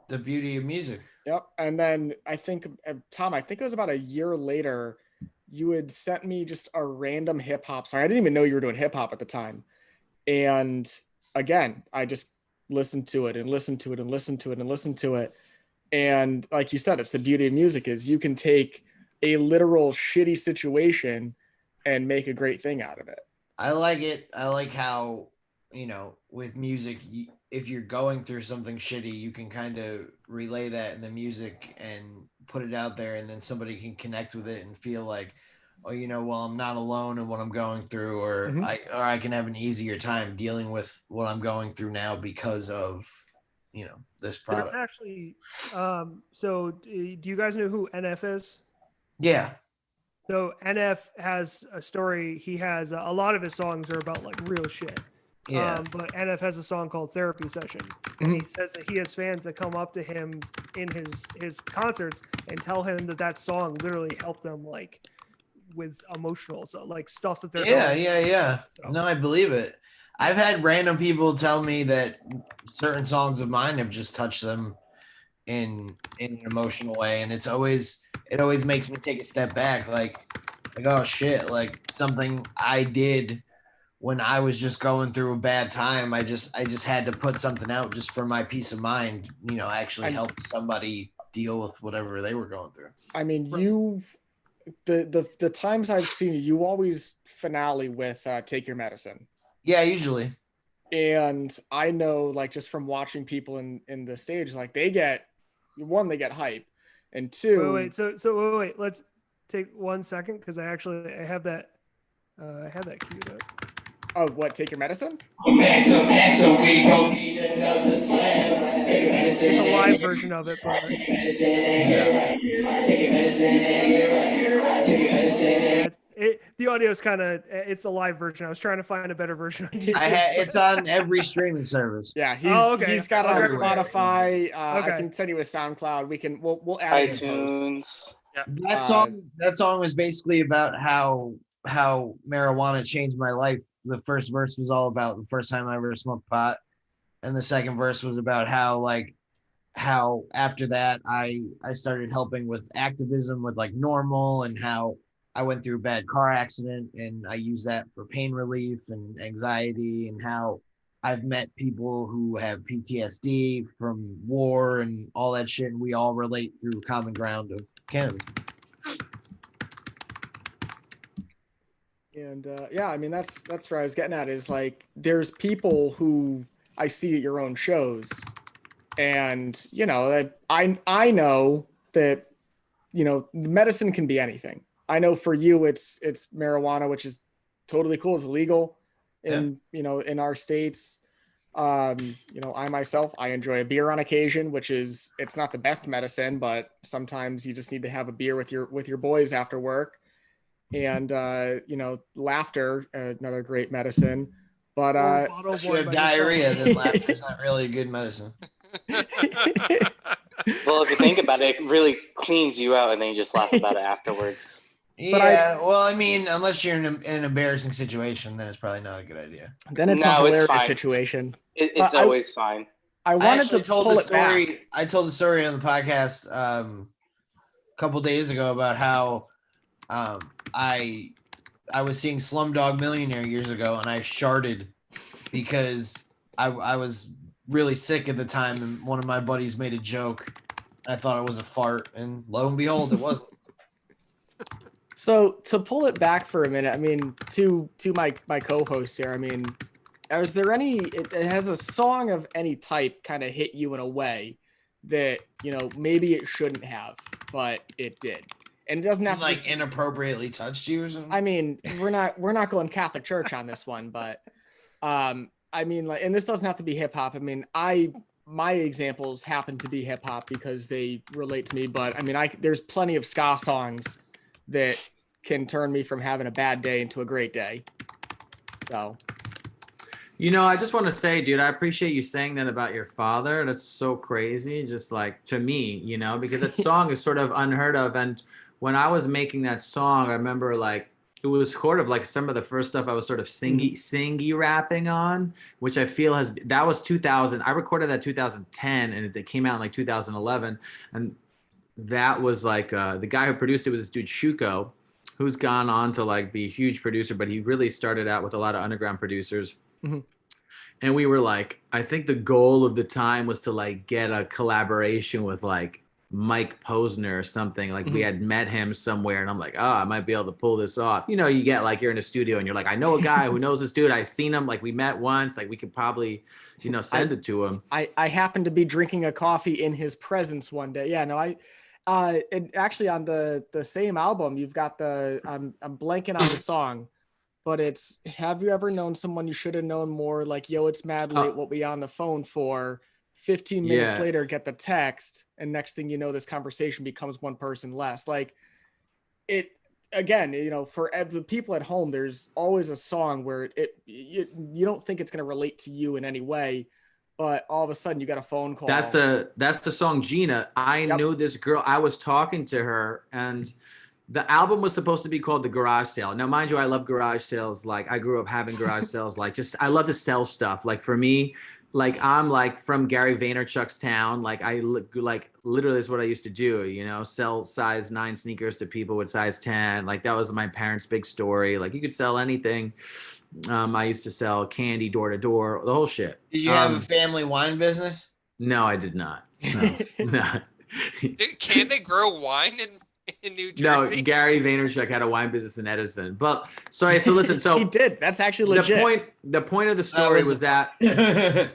the beauty of music. Yep. And then I think, Tom, it was about a year later, you had sent me just a random hip hop song. I didn't even know you were doing hip hop at the time. And again, I just listened to it and listened to it and listened to it and listened to it. And like you said, it's the beauty of music is you can take a literal shitty situation and make a great thing out of it. I like it. I like how, you know, with music, if you're going through something shitty, you can kind of relay that in the music and put it out there, and then somebody can connect with it and feel like, oh, you know, well, I'm not alone in what I'm going through, or I can have an easier time dealing with what I'm going through now because of, you know, this product. It's actually, so do you guys know who NF is? Yeah. So NF has a story. He has a lot of his songs are about like real shit. Yeah. But NF has a song called Therapy Session. And he says that he has fans that come up to him in his concerts and tell him that song literally helped them like with emotional, so like stuff that they're Yeah, going yeah, yeah. So- No, I believe it. I've had random people tell me that certain songs of mine have just touched them in an emotional way, and it always makes me take a step back, like oh shit, like something I did when I was just going through a bad time. I just had to put something out just for my peace of mind, actually help somebody deal with whatever they were going through. I mean, the times I've seen you always finale with Take Your Medicine. Yeah, usually. And I know, like, just from watching people in the stage, like they get hype, and two, wait, let's take 1 second because I have that queued up. oh, what, Take Your Medicine? It's a live version of it, but the audio is kind of, it's a live version. I was trying to find a better version. On YouTube. It's on every streaming service. Yeah, he's got it on Everywhere. Spotify. I Okay. can send you a SoundCloud. We'll add it in post. iTunes. That song was basically about how marijuana changed my life. The first verse was all about the first time I ever smoked pot, and the second verse was about how after that I started helping with activism with like Normal, and how I went through a bad car accident and I use that for pain relief and anxiety, and how I've met people who have PTSD from war and all that shit, and we all relate through common ground of cannabis. And yeah, I mean that's where I was getting at, is like there's people who I see at your own shows, and that I know that medicine can be anything. I know for you it's marijuana, which is totally cool. It's legal in in our states. I myself, I enjoy a beer on occasion, which it's not the best medicine, but sometimes you just need to have a beer with your boys after work. And laughter, another great medicine. But If you have diarrhea, then laughter's not really a good medicine. Well, if you think about it, it really cleans you out, and then you just laugh about it afterwards. Yeah, well, I mean, unless you're in an embarrassing situation, then it's probably not a good idea. then it's No, a it's hilarious fine. situation. It's always fine. I I wanted actually to told pull the it back. story. I told the story on the podcast a couple days ago about how I was seeing Slumdog Millionaire years ago, and I sharted because I was really sick at the time, and one of my buddies made a joke. I thought it was a fart, and lo and behold, it wasn't. So to pull it back for a minute, I mean, to my co-host here, I mean, is there it has a song of any type kind of hit you in a way that maybe it shouldn't have, but it did, and it doesn't have to Like inappropriately touched you or something. I mean, we're not going Catholic Church on this one, but I mean, like, and this doesn't have to be hip hop. I mean, my examples happen to be hip hop because they relate to me, but I mean, there's plenty of ska songs that can turn me from having a bad day into a great day. So, I just want to say, dude, I appreciate you saying that about your father. That's so crazy. Just like to me, because that song is sort of unheard of. And when I was making that song, I remember like it was sort of like some of the first stuff I was sort of singy rapping on, which I feel that was 2000. I recorded that 2010 and it came out in like 2011. And that was like the guy who produced it was this dude Shuko, who's gone on to like be a huge producer, but he really started out with a lot of underground producers. Mm-hmm. And we were like, I think the goal of the time was to like get a collaboration with like Mike Posner or something. Like we had met him somewhere, and I'm like, oh, I might be able to pull this off. You get like you're in a studio and you're like, I know a guy who knows this dude. I've seen him. Like we met once. Like we could probably, send it to him. I happened to be drinking a coffee in his presence one day. Yeah, no, and actually on the same album, you've got I'm blanking on the song, but it's Have You Ever Known Someone You Should Have Known More? Like, yo, it's mad late. What we on the phone for? 15 minutes later, get the text, and next thing you know, this conversation becomes one person less. Like again, for the people at home, there's always a song where you don't think it's going to relate to you in any way, but all of a sudden you got a phone call. That's the song Gina. I Yep. knew this girl. I was talking to her, and the album was supposed to be called The Garage Sale. Now, mind you, I love garage sales. Like, I grew up having garage sales. Like, I love to sell stuff. Like, for me, like, I'm like from Gary Vaynerchuk's town. Like, like literally is what I used to do, sell size 9 sneakers to people with size 10. Like, that was my parents' big story. Like, you could sell anything. I used to sell candy door to door, the whole shit. Did you have a family wine business? No, I did not. No. No. Can they grow wine in New No, Jersey? Gary Vaynerchuk had a wine business in Edison. But sorry, so listen, so He did. That's actually legit. the point of the story was that the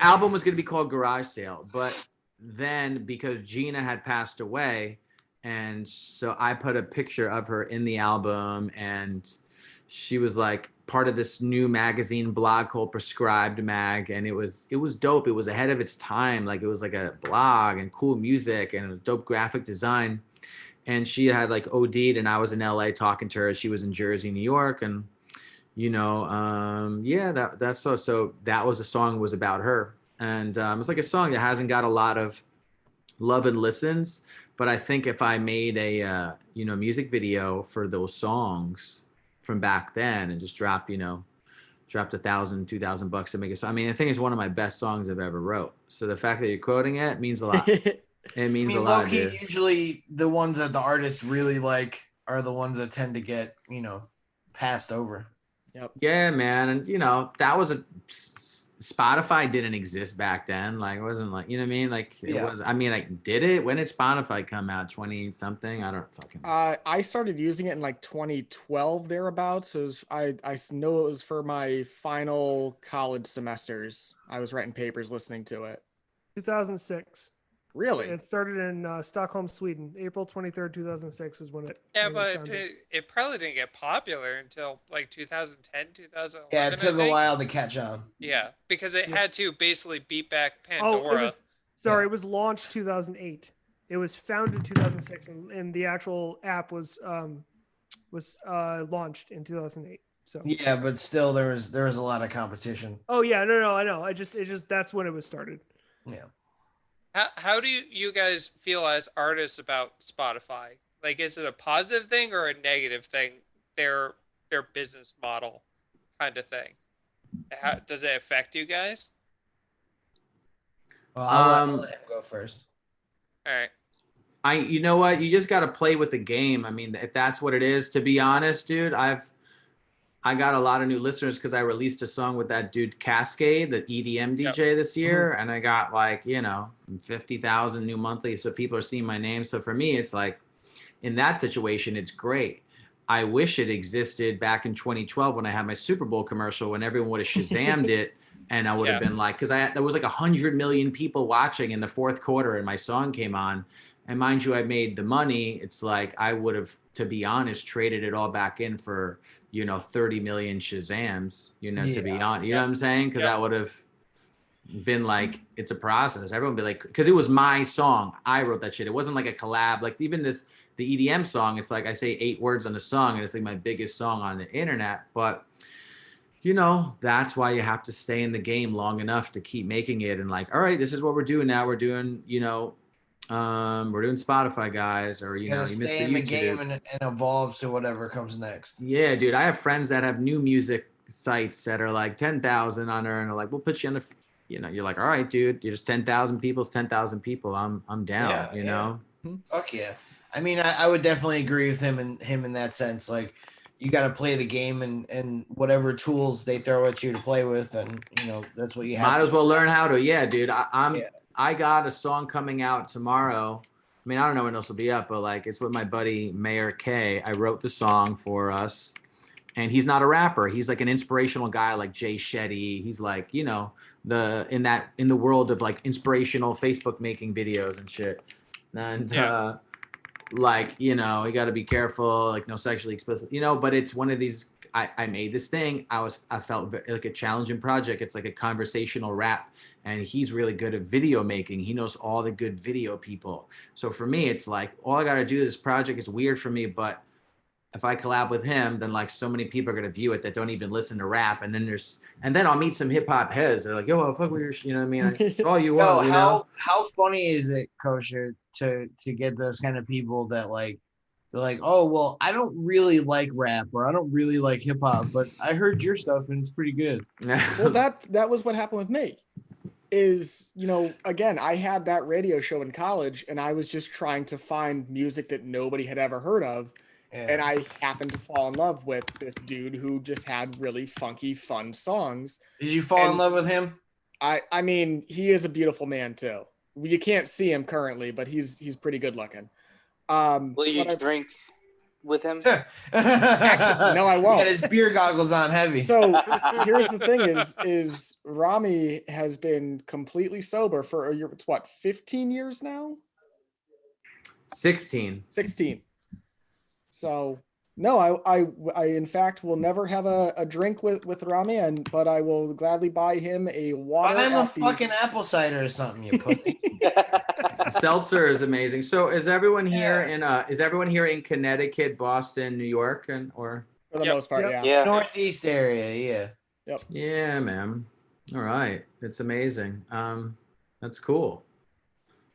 album was going to be called Garage Sale, but then because Gina had passed away, and so I put a picture of her in the album, and she was like part of this new magazine blog called Prescribed Mag, and it was dope. It was ahead of its time. Like, it was like a blog and cool music, and it was dope graphic design. And she had like OD'd, and I was in LA talking to her. She was in Jersey, New York, and that's so that was the song was about her. And it's like a song that hasn't got a lot of love and listens, but I think if I made a music video for those songs from back then and just dropped $1,000-$2,000 to make it. So I mean, I think it's one of my best songs I've ever wrote. So the fact that you're quoting it means a lot. It means a lot. Low-key, usually the ones that the artist really like are the ones that tend to get, passed over. Yep. Yeah, man. And that was Spotify didn't exist back then. Like, it wasn't like, you know what I mean? Like, it was, I mean, like, did it? When did Spotify come out? 20 something? I don't fucking know. I started using it in like 2012 thereabouts. I know it was for my final college semesters. I was writing papers listening to it. 2006. Really? It started in Stockholm, Sweden. April 23rd, 2006 is when it. Yeah, when it was but founded. it probably didn't get popular until like 2010, 2011. Yeah, it took I a think. while to catch on. Yeah, because it Yeah. had to basically beat back Oh, Pandora. it was launched 2008. It was founded 2006, and the actual app was launched in 2008. So. Yeah, but still, there was a lot of competition. Oh yeah, no, I know. It just that's when it was started. Yeah. How do you guys feel as artists about Spotify? Like, is it a positive thing or a negative thing? Their business model kind of thing. How does it affect you guys? Well, I'll let him go first. All right. You know what? You just got to play with the game. I mean, if that's what it is, to be honest, dude, I got a lot of new listeners because I released a song with that dude Cascade, the EDM DJ this year. And I got 50,000 new monthly. So people are seeing my name. So for me, it's like, in that situation, it's great. I wish it existed back in 2012 when I had my Super Bowl commercial, when everyone would have Shazammed it. And I would have been like, because there was like 100 million people watching in the fourth quarter and my song came on. And mind you, I made the money. It's like, I would have, to be honest, traded it all back in for, 30 million Shazams, to be honest, you know what I'm saying? Because that would have been like, it's a process. Everyone would be like, because it was my song. I wrote that shit. It wasn't like a collab. Like even the EDM song, it's like I say 8 words on the song and it's like my biggest song on the internet. But, that's why you have to stay in the game long enough to keep making it. And like, all right, this is what we're doing now. We're doing, we're doing Spotify, guys, or you missed stay in the game and evolve to whatever comes next. Yeah, dude, I have friends that have new music sites that are like 10,000 on there, and they're like, we'll put you on the, you're like, all right, dude, you're just 10,000 people's 10,000 people. I'm down, you know. Fuck yeah. I mean, I would definitely agree with him in that sense. Like, you got to play the game and whatever tools they throw at you to play with, and that's what you have. Might as well learn how to. Yeah, dude, I got a song coming out tomorrow. I mean, I don't know when this will be up, but like, it's with my buddy Mayor K. I wrote the song for us, and he's not a rapper. He's like an inspirational guy, like Jay Shetty. He's like, in the world of like inspirational Facebook making videos and shit. And you got to be careful, like no sexually explicit, but it's one of these. I made this thing. I felt like a challenging project. It's like a conversational rap, and he's really good at video making. He knows all the good video people. So for me, it's like all I got to do. This project is weird for me, but if I collab with him, then like so many people are gonna view it that don't even listen to rap, and then I'll meet some hip hop heads. They're like, yo, I fuck with your, you know what I mean? I saw you Yo, on, you know. how funny is it, Kosher, to get those kind of people that like they're like, oh well, I don't really like rap or I don't really like hip hop, but I heard your stuff and it's pretty good. Well, that was what happened with me. Is, you know, again, I had that radio show in college, and I was just trying to find music that nobody had ever heard of. And I happened to fall in love with this dude who just had really funky, fun songs. Did you fall in And love with him? I mean, he is a beautiful man too. You can't see him currently, but he's pretty good looking. Will you but I- drink with him? Actually, no, I won't. He had his beer goggles on heavy. So here's the thing: is Rami has been completely sober for it's what, 15 years now? 16. 16. So no, I in fact will never have a drink with Rami, but I will gladly buy him a water. Buy him a at the- fucking apple cider or something, you pussy. Seltzer is amazing. So is everyone here Yeah. is everyone here in Connecticut, Boston, New York, and or? for the Yep. most part, Yep. yeah. Yeah. Northeast area, yeah. Yeah, man. All right. It's amazing. That's cool.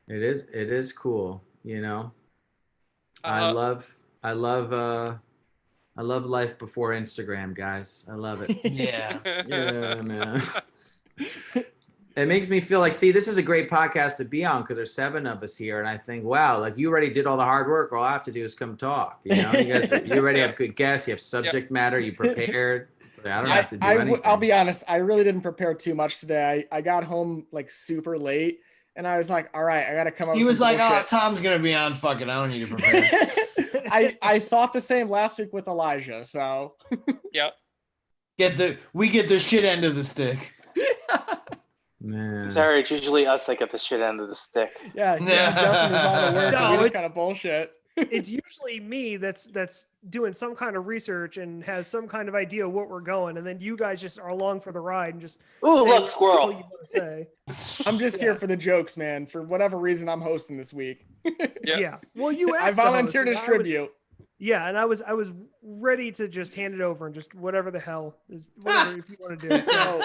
It is cool, you know. I love life before Instagram, guys. I love it. Yeah. Yeah, man. It makes me feel like, see, this is a great podcast to be on because there's 7 of us here, and I think, wow, like you already did all the hard work. All I have to do is come talk. You know, you already have good guests. You have subject matter. You prepared. So I don't have to do anything. I'll be honest. I really didn't prepare too much today. I got home like super late, and I was like, all right, I got to come up. He with was some like, oh, bullshit. Tom's gonna be on. Fuck it, I don't need to prepare. I thought the same last week with Elijah. So Yep. We get the shit end of the stick. Man. Sorry, it's usually us that get the shit end of the stick. yeah, Justin is on the work. No, and we just it's- kind of bullshit. It's usually me that's doing some kind of research and has some kind of idea what we're going, and then you guys just are along for the ride and just Ooh, say look, what the hell squirrel. you want to say. I'm just here for the jokes, man. For whatever reason, I'm hosting this week. Yep. Yeah. Well, you I asked. to host, volunteer to and I was- tribute. Yeah, and I was ready to just hand it over and just whatever the hell, whatever if you want to do it. So,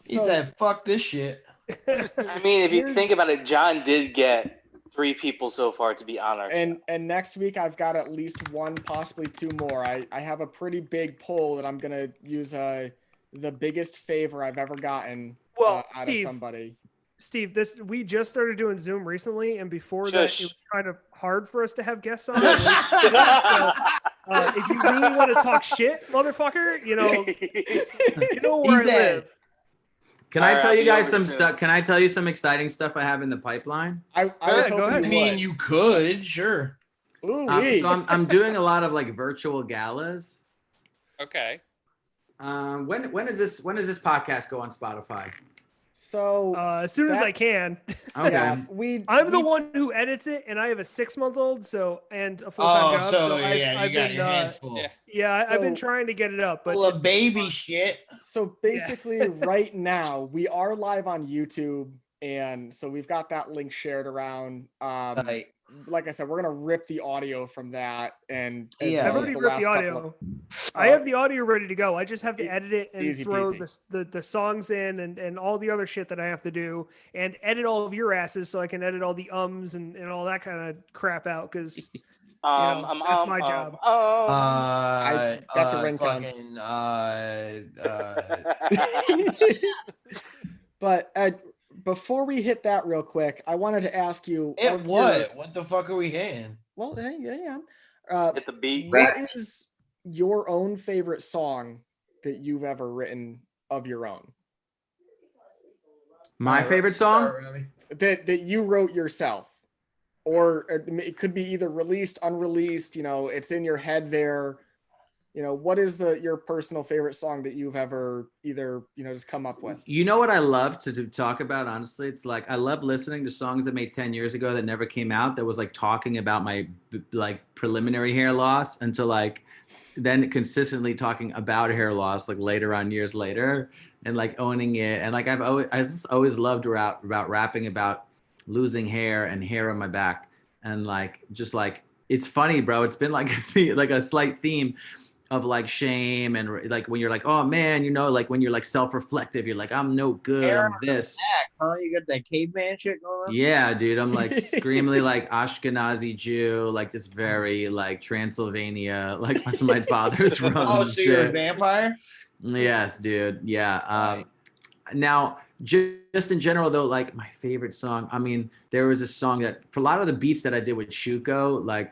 He said, "Fuck this shit." I mean, if you think about it, John did get 3 people so far to be on our show. and next week I've got at least 1, possibly 2 more. I have a pretty big poll that I'm gonna use. The biggest favor I've ever gotten Well, out Steve, of somebody. Steve, we just started doing Zoom recently, and before that, Shush. it was kind of hard for us to have guests on. So, if you really want to talk shit, motherfucker, you know where I He said- live. Can I All right, tell I'll you be guys over some soon. stuff? Can I tell you some exciting stuff I have in the pipeline? I was ahead, go hoping ahead. I you mean, would. you could, sure. Ooh, So I'm doing a lot of like virtual galas. Okay. When is this podcast go on Spotify? So As soon as That- I can. Okay. yeah, I'm the one who edits it, and I have a 6-month-old, and a full-time Oh, job. so I've, yeah, you I've got been, your hands full. yeah. yeah, I've been So- trying to get it up, but Full of it's- baby shit. So basically, right now we are live on YouTube, and so we've got that link shared around. Like, Like I said, we're gonna rip the audio from that, and as Yeah. I've well as already the ripped last the couple audio. of- I have the audio ready to go. I just have to E- edit it and easy throw peasy. the songs in and all the other shit that I have to do and edit all of your asses so I can edit all the ums and all that kind of crap out because that's my job. That's a ringtone. But before we hit that real quick, I wanted to ask you. It of your- what? What the fuck are we hitting? Well, hang on. Hit the beat. What is your own favorite song that you've ever written of your own? My favorite song? That you wrote yourself, or it could be either released, unreleased. You know, it's in your head there. You know, what is your personal favorite song that you've ever either just come up with? You know what I love to talk about, honestly? It's like I love listening to songs that made 10 years ago that never came out, that was like talking about my like preliminary hair loss, until like then consistently talking about hair loss like later on, years later, and like owning it. And like I've always loved about rapping about losing hair and hair on my back, and like just like it's funny, bro. It's been like like a slight theme of like shame and like when you're like, oh man, like when you're like self-reflective, you're like, I'm no good, I'm this. Huh? You got that caveman shit going on? Yeah, dude, I'm like screamingly like Ashkenazi Jew, like this very like Transylvania, like that's my father's from. Oh, so you're a shit. vampire? Yes, dude. Yeah. Right. Now, just in general, though, like my favorite song. I mean, there was a song that for a lot of the beats that I did with Shuko, like,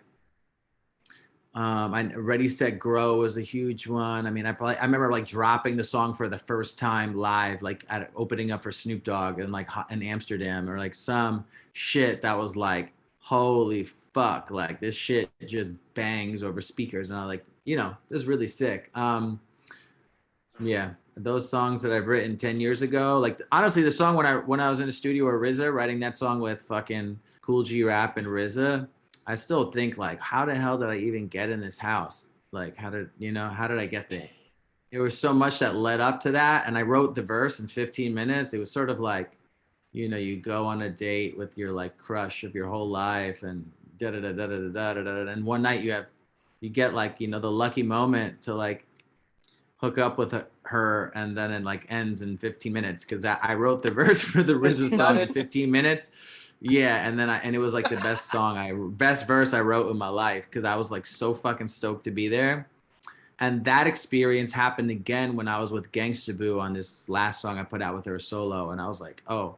I Ready Set Grow was a huge one. I mean, I remember like dropping the song for the first time live, like at opening up for Snoop Dogg and like in Amsterdam, or like some shit that was like, holy fuck, like this shit just bangs over speakers, and I like, it was really sick. Yeah, those songs that I've written 10 years ago, like honestly, the song when I was in the studio with RZA writing that song with fucking Cool G Rap and RZA, I still think like, how the hell did I even get in this house? Like, how did I get there? There was so much that led up to that, and I wrote the verse in 15 minutes. It was sort of like, you go on a date with your like crush of your whole life, and da da da da da da da da, and one night you get like the lucky moment to like hook up with her, and then it like ends in 15 minutes because I wrote the verse for the RZA song in 15 minutes. Yeah, and it was like the best verse I wrote in my life because I was like so fucking stoked to be there. And that experience happened again when I was with Gangsta Boo on this last song I put out with her solo, and I was like, oh,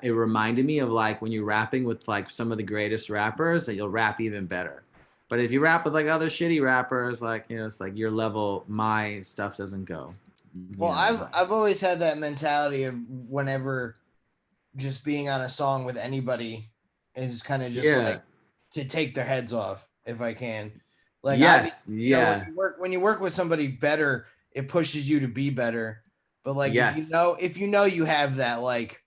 it reminded me of like when you're rapping with like some of the greatest rappers, that you'll rap even better. But if you rap with like other shitty rappers, like it's like your level, my stuff doesn't go. Well, I've always had that mentality of whenever just being on a song with anybody is kind of just like to take their heads off if I can. Like yes, when you work with somebody better, it pushes you to be better. But like if you know you have that like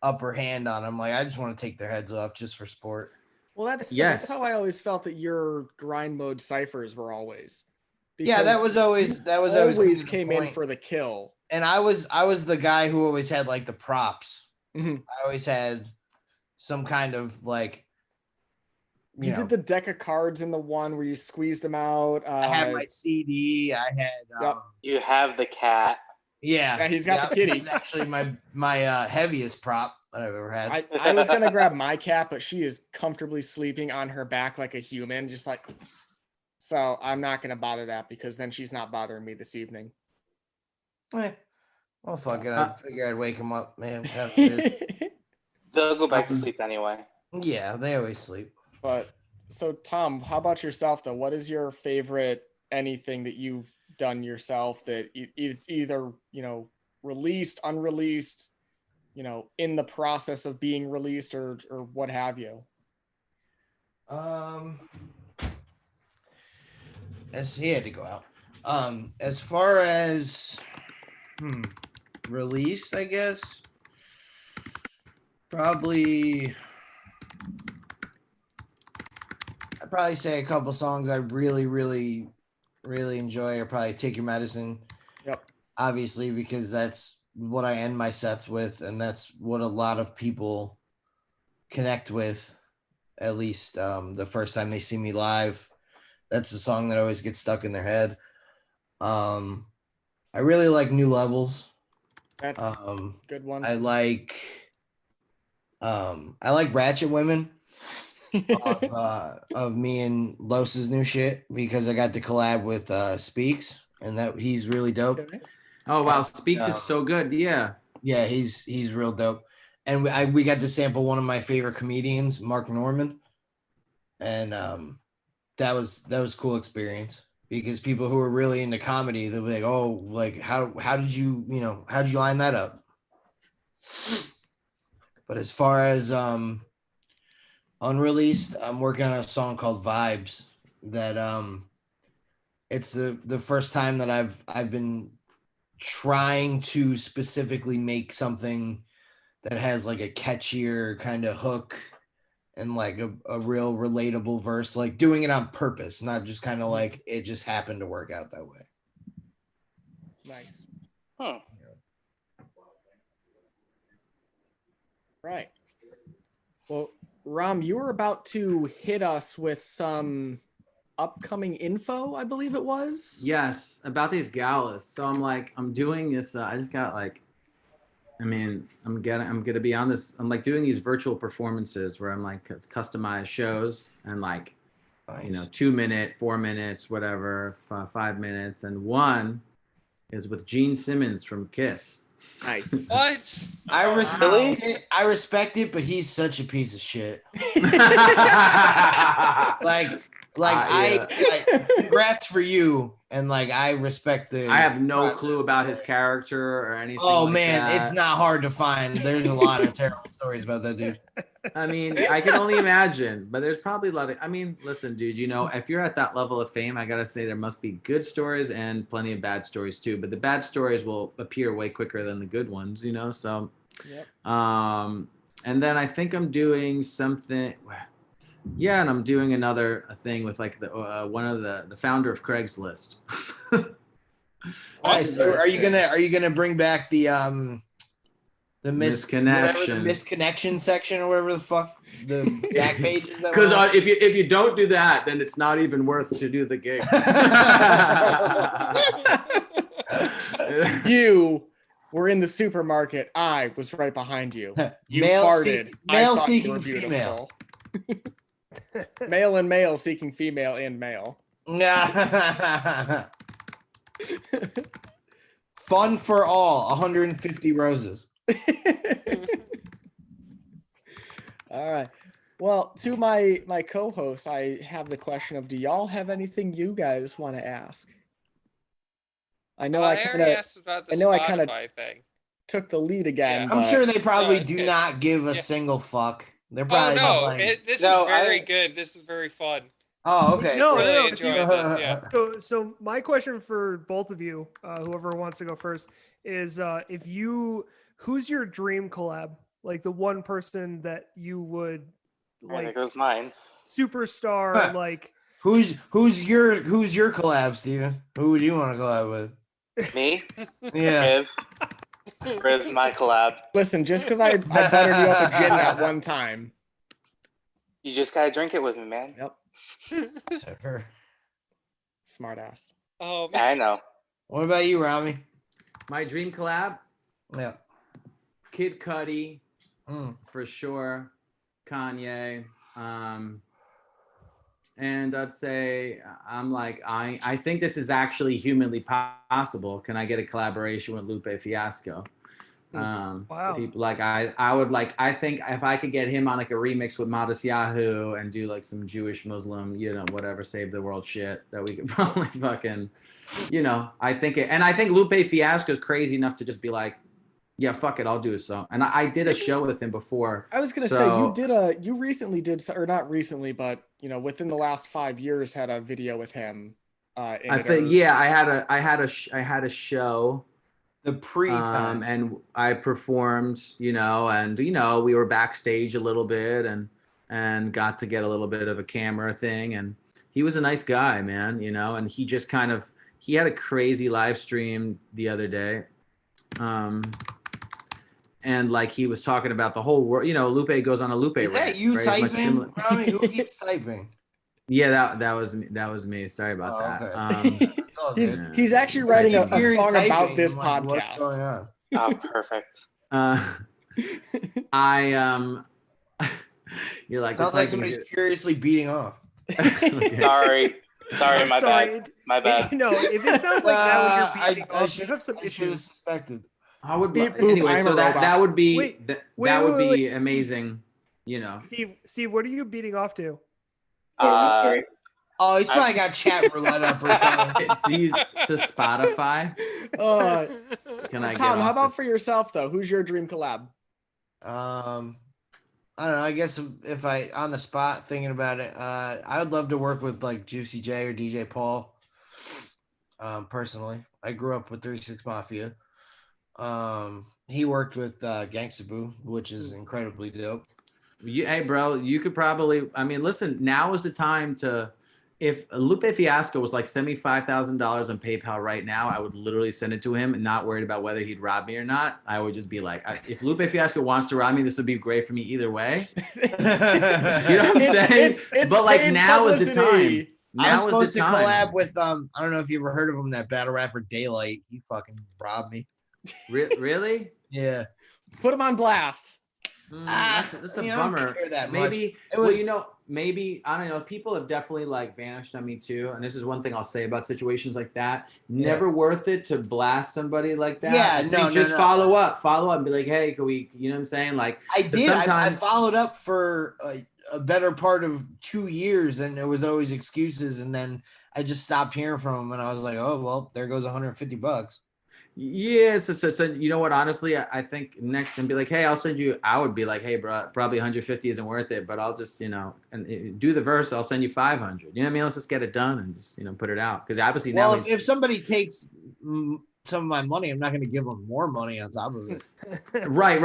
upper hand on them, like I just want to take their heads off just for sport. Well, that's how I always felt that your grind mode ciphers were always. Yeah, that was always came in for the kill. And I was the guy who always had like the props. Mm-hmm. I always had some kind of like. You did the deck of cards in the one where you squeezed them out. I had my CD. I had. You have the cat. Yeah, he's got the kitty. That's actually my heaviest prop that I've ever had. I was gonna grab my cat, but she is comfortably sleeping on her back like a human, just like. So I'm not gonna bother that because then she's not bothering me this evening. Well, fuck it. I figure I'd wake him up, man. They'll go back to sleep anyway. Yeah, they always sleep. But so Tom, how about yourself though? What is your favorite anything that you've done yourself that is either released, unreleased, in the process of being released or what have you? As he had to go out. As far as released, I guess I'd probably say a couple songs I really, really, really enjoy are probably Take Your Medicine. Yep. Obviously, because that's what I end my sets with, and that's what a lot of people connect with, at least the first time they see me live. That's the song that always gets stuck in their head. I really like New Levels. That's a good one. I like Ratchet Women of me and Los's new shit because I got to collab with Speaks, and that he's really dope. Okay. Oh wow, Speaks is so good. Yeah, he's real dope. And we got to sample one of my favorite comedians, Mark Norman, and that was a cool experience because people who are really into comedy, they'll be like, oh, like how did you how'd you line that up? But as far as unreleased, I'm working on a song called Vibes that it's the first time that I've been trying to specifically make something that has like a catchier kind of hook and like a real relatable verse, like doing it on purpose, not just kind of like it just happened to work out that way. Nice. Huh. Right. Well, Ram, you were about to hit us with some upcoming info, I believe it was. Yes, about these galas. So I'm doing this. I just got I'm gonna be on this. I'm like doing these virtual performances where I'm like it's customized shows and like, Nice. 2 minute, 4 minutes, whatever, 5 minutes, and one is with Gene Simmons from Kiss. Nice. What? I respect Really? it. I respect it, but he's such a piece of shit. Congrats for you, and like I respect the. I have no process. clue about his character or anything. Oh like man, that. it's not hard to find. There's a lot of terrible stories about that dude. I mean, I can only imagine, but there's probably a lot of. I mean, listen, dude. If you're at that level of fame, I gotta say there must be good stories and plenty of bad stories too. But the bad stories will appear way quicker than the good ones, So, Yep. and then I think I'm doing something. Yeah, and I'm doing a thing with like the one of the founder of Craigslist. Nice. So are you gonna bring back the Misconnection. the misconnection section or whatever the fuck the back page is that? Because if you don't do that, then it's not even worth to do the gig. You were in the supermarket. I was right behind you. You Male farted. I male thought you seeking were female. beautiful. Male and male seeking female and male. Fun for all. 150 roses. All right. Well, to my co-hosts, I have the question of: do y'all have anything you guys want to ask? I know I already kind of asked about the I know I Spotify kinda- thing. took the lead again. Yeah. I'm but- sure they probably it's do good. not give a Yeah. single fuck. They're Oh probably just no, like, this No, is very I- good. This is very fun. oh, okay. No, cool. Really no, if enjoyed you- this. Yeah. So my question for both of you, whoever wants to go first, is who's your dream collab? Like the one person that you would There like goes mine. superstar, like Who's your collab, Steven? Who would you want to collab with? Me, Yeah. Riv's my collab. Listen, just because I buttered you up a gin that one time. You just gotta drink it with me, man. Yep. Smart ass. Oh Yeah, man. I know. What about you, Rami? My dream collab, Yeah. Kid Cudi Mm. for sure, Kanye, and I'd say I think this is actually humanly possible. Can I get a collaboration with Lupe Fiasco? Wow. People I think if I could get him on like a remix with Modest Yahoo and do like some Jewish Muslim, whatever, save the world shit, that we could probably fucking, I think Lupe Fiasco is crazy enough to just be like, yeah, fuck it, I'll do a song. And I did a show with him before. I was gonna So- say you recently did, or not recently, but within the last 5 years had a video with him. In I it, think or- yeah, I had a show. The pre-time. And I performed, and we were backstage a little bit and got to get a little bit of a camera thing, and he was a nice guy, man, and he just he had a crazy live stream the other day, and like he was talking about the whole world. Lupe goes on a Lupe Is that rant, you right? It's much typing? similar- Rami, who keeps typing? Yeah, that was me. That was me. Sorry about Oh, that. okay. It's all He's good. he's actually writing I a keep hearing song about typing. this I'm like, What's podcast. going on? Oh, perfect. I you're like, Sounds the like typing somebody's is- furiously beating off. Okay. Sorry, I'm my sorry. bad. My bad. No, if it sounds like that when you're beating I off, should you have some I should have issues. suspected. I would Beep, boop, anyway. I'm So a that robot. that would be Wait, that, wait, that would wait, be wait. amazing. Steve, what are you beating off to? Oh, he's probably got chat roulette up or something. to Spotify. Can I get Tom, how off about this? for yourself though? Who's your dream collab? I don't know. I guess if I on the spot thinking about it, I would love to work with like Juicy J or DJ Paul. Personally, I grew up with 36 Mafia. He worked with Gangsta Boo, which is incredibly dope. Hey, bro, you could probably. I mean, listen. Now is the time to. if Lupe Fiasco was like, send me $5,000 on PayPal right now, I would literally send it to him and not worried about whether he'd rob me or not. I would just be like, if Lupe Fiasco wants to rob me, this would be great for me either way. You know what I'm saying? But like paid now is the time. publicity. I was Now supposed is to the time. collab with I don't know if you ever heard of him, that battle rapper Daylight. He fucking robbed me. Really? Yeah. Put him on blast. That's a I don't bummer. care that much. Maybe It was- maybe I don't know. People have definitely like vanished on me too, and this is one thing I'll say about situations like that. Never worth it to blast somebody like that. Yeah, I think just follow up and be like, hey, can we? You know what I'm saying? Like I did. I sometimes- followed up for a better part of 2 years, and it was always excuses. And then I just stopped hearing from him, and I was like, oh well, there goes $150. Yeah, so you know what? Honestly, I think next and be like, hey, I'll send you. I would be like, hey, bro, probably 150 isn't worth it, but I'll just and do the verse. I'll send you 500. You know what I mean? Let's just get it done and just put it out, because obviously now. Well, if somebody takes some of my money, I'm not going to give them more money on top of it. Right.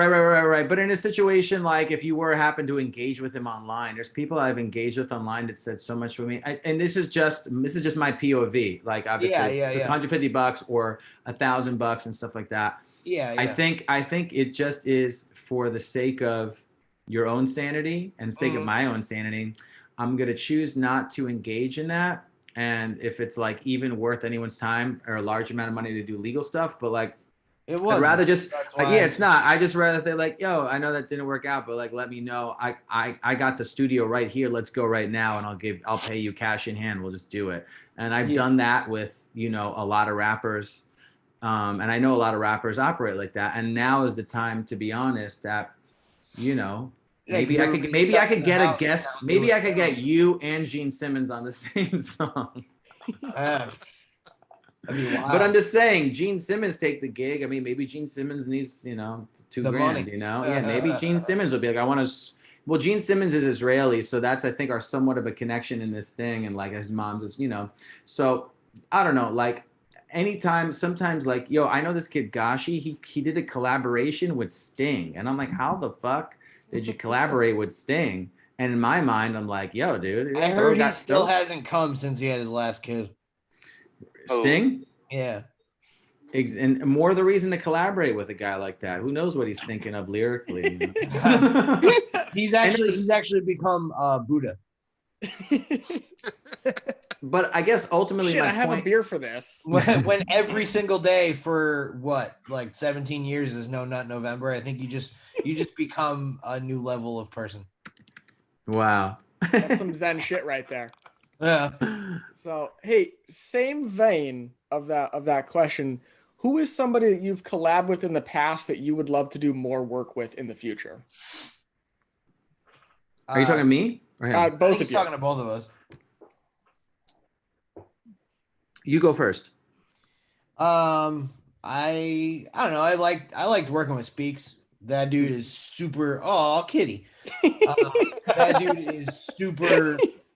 But in a situation like if you happen to engage with him online, there's people I've engaged with online that said so much for me. And this is just my POV. Like obviously, it's just $150 or $1,000 and stuff like that. Yeah. I think it just is for the sake of your own sanity and the sake of my own sanity. I'm gonna choose not to engage in that. And if it's like even worth anyone's time or a large amount of money to do legal stuff, but like It was. I'd rather just why it's not. I just rather they're like, yo, I know that didn't work out, but like let me know. I got the studio right here. Let's go right now, and I'll pay you cash in hand. We'll just do it. And I've done that with a lot of rappers, and I know a lot of rappers operate like that. And now is the time, to be honest, that maybe I could get a guest. Maybe I could get you and Gene Simmons on the same song. I mean, wow. But I'm just saying, Gene Simmons take the gig. I mean, maybe Gene Simmons needs, $2 The grand, money. Yeah, maybe Gene Simmons will be like, I want to. Well, Gene Simmons is Israeli, so that's, I think, are somewhat of a connection in this thing, and like his mom's is, So I don't know, like sometimes like, yo, I know this kid Gashi. He did a collaboration with Sting, and I'm like, how the fuck did you collaborate with Sting? And in my mind, I'm like, yo, dude. I heard he still hasn't come since he had his last kid. Sting? Yeah. And more the reason to collaborate with a guy like that. Who knows what he's thinking of lyrically? He's actually become Buddha. But I guess ultimately, Shit, my I have point, a beer for this. When every single day for what, like 17 years is No Nut November, I think you just become a new level of person. Wow. That's some Zen shit right there. Yeah. So, hey, same vein of that question, who is somebody that you've collabed with in the past that you would love to do more work with in the future? Are you talking to me or him? Both He's of you. talking to both of us. You go first. I don't know. I liked working with Speaks. That dude is super. Oh, kitty. That dude is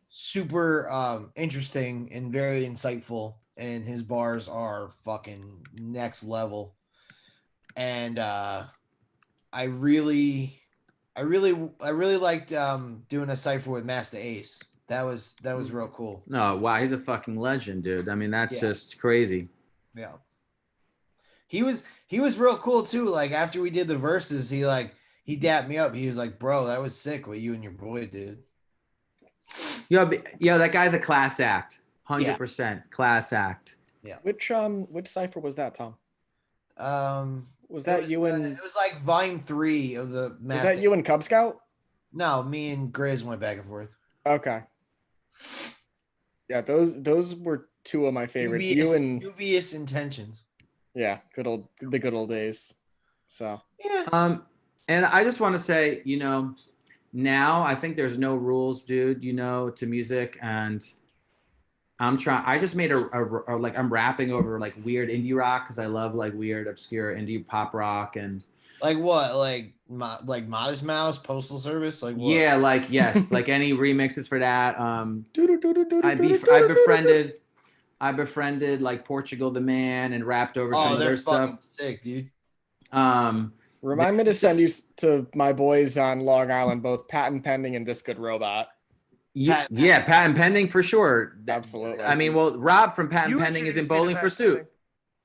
super interesting and very insightful, and his bars are fucking next level. And I really liked doing a cipher with Master Ace. That was real cool. No, wow, he's a fucking legend, dude. I mean, that's Yeah. just crazy. Yeah. He was real cool too. Like after we did the verses, he dapped me up. He was like, bro, that was sick what you and your boy did. Yo, that guy's a class act. 100% class act. Yeah. Which cipher was that, Tom? Was It that was, you and it was like volume 3 of the was Master. that you and Cub Scout? No, me and Grizz went back and forth. Okay. Yeah, those were two of my favorites. You and Dubious Intentions. yeah, the good old days. So Yeah. And I just want to say, now I think there's no rules, dude, to music, and I just made I'm rapping over like weird indie rock because I love like weird obscure indie pop rock and Like what? Like Modest Mouse, Postal Service? Like what? yeah, like yes, like any remixes for that. I befriended like Portugal the Man and rapped over some Oh, of their they're fucking stuff. sick, dude. remind me to send you to my boys on Long Island, both Patent Pending and This Good Robot. Pat- Yeah, patent pending for sure. Absolutely. I mean, well, Rob from Patent You Pending is in introduced me to Bowling for patent Soup. pending.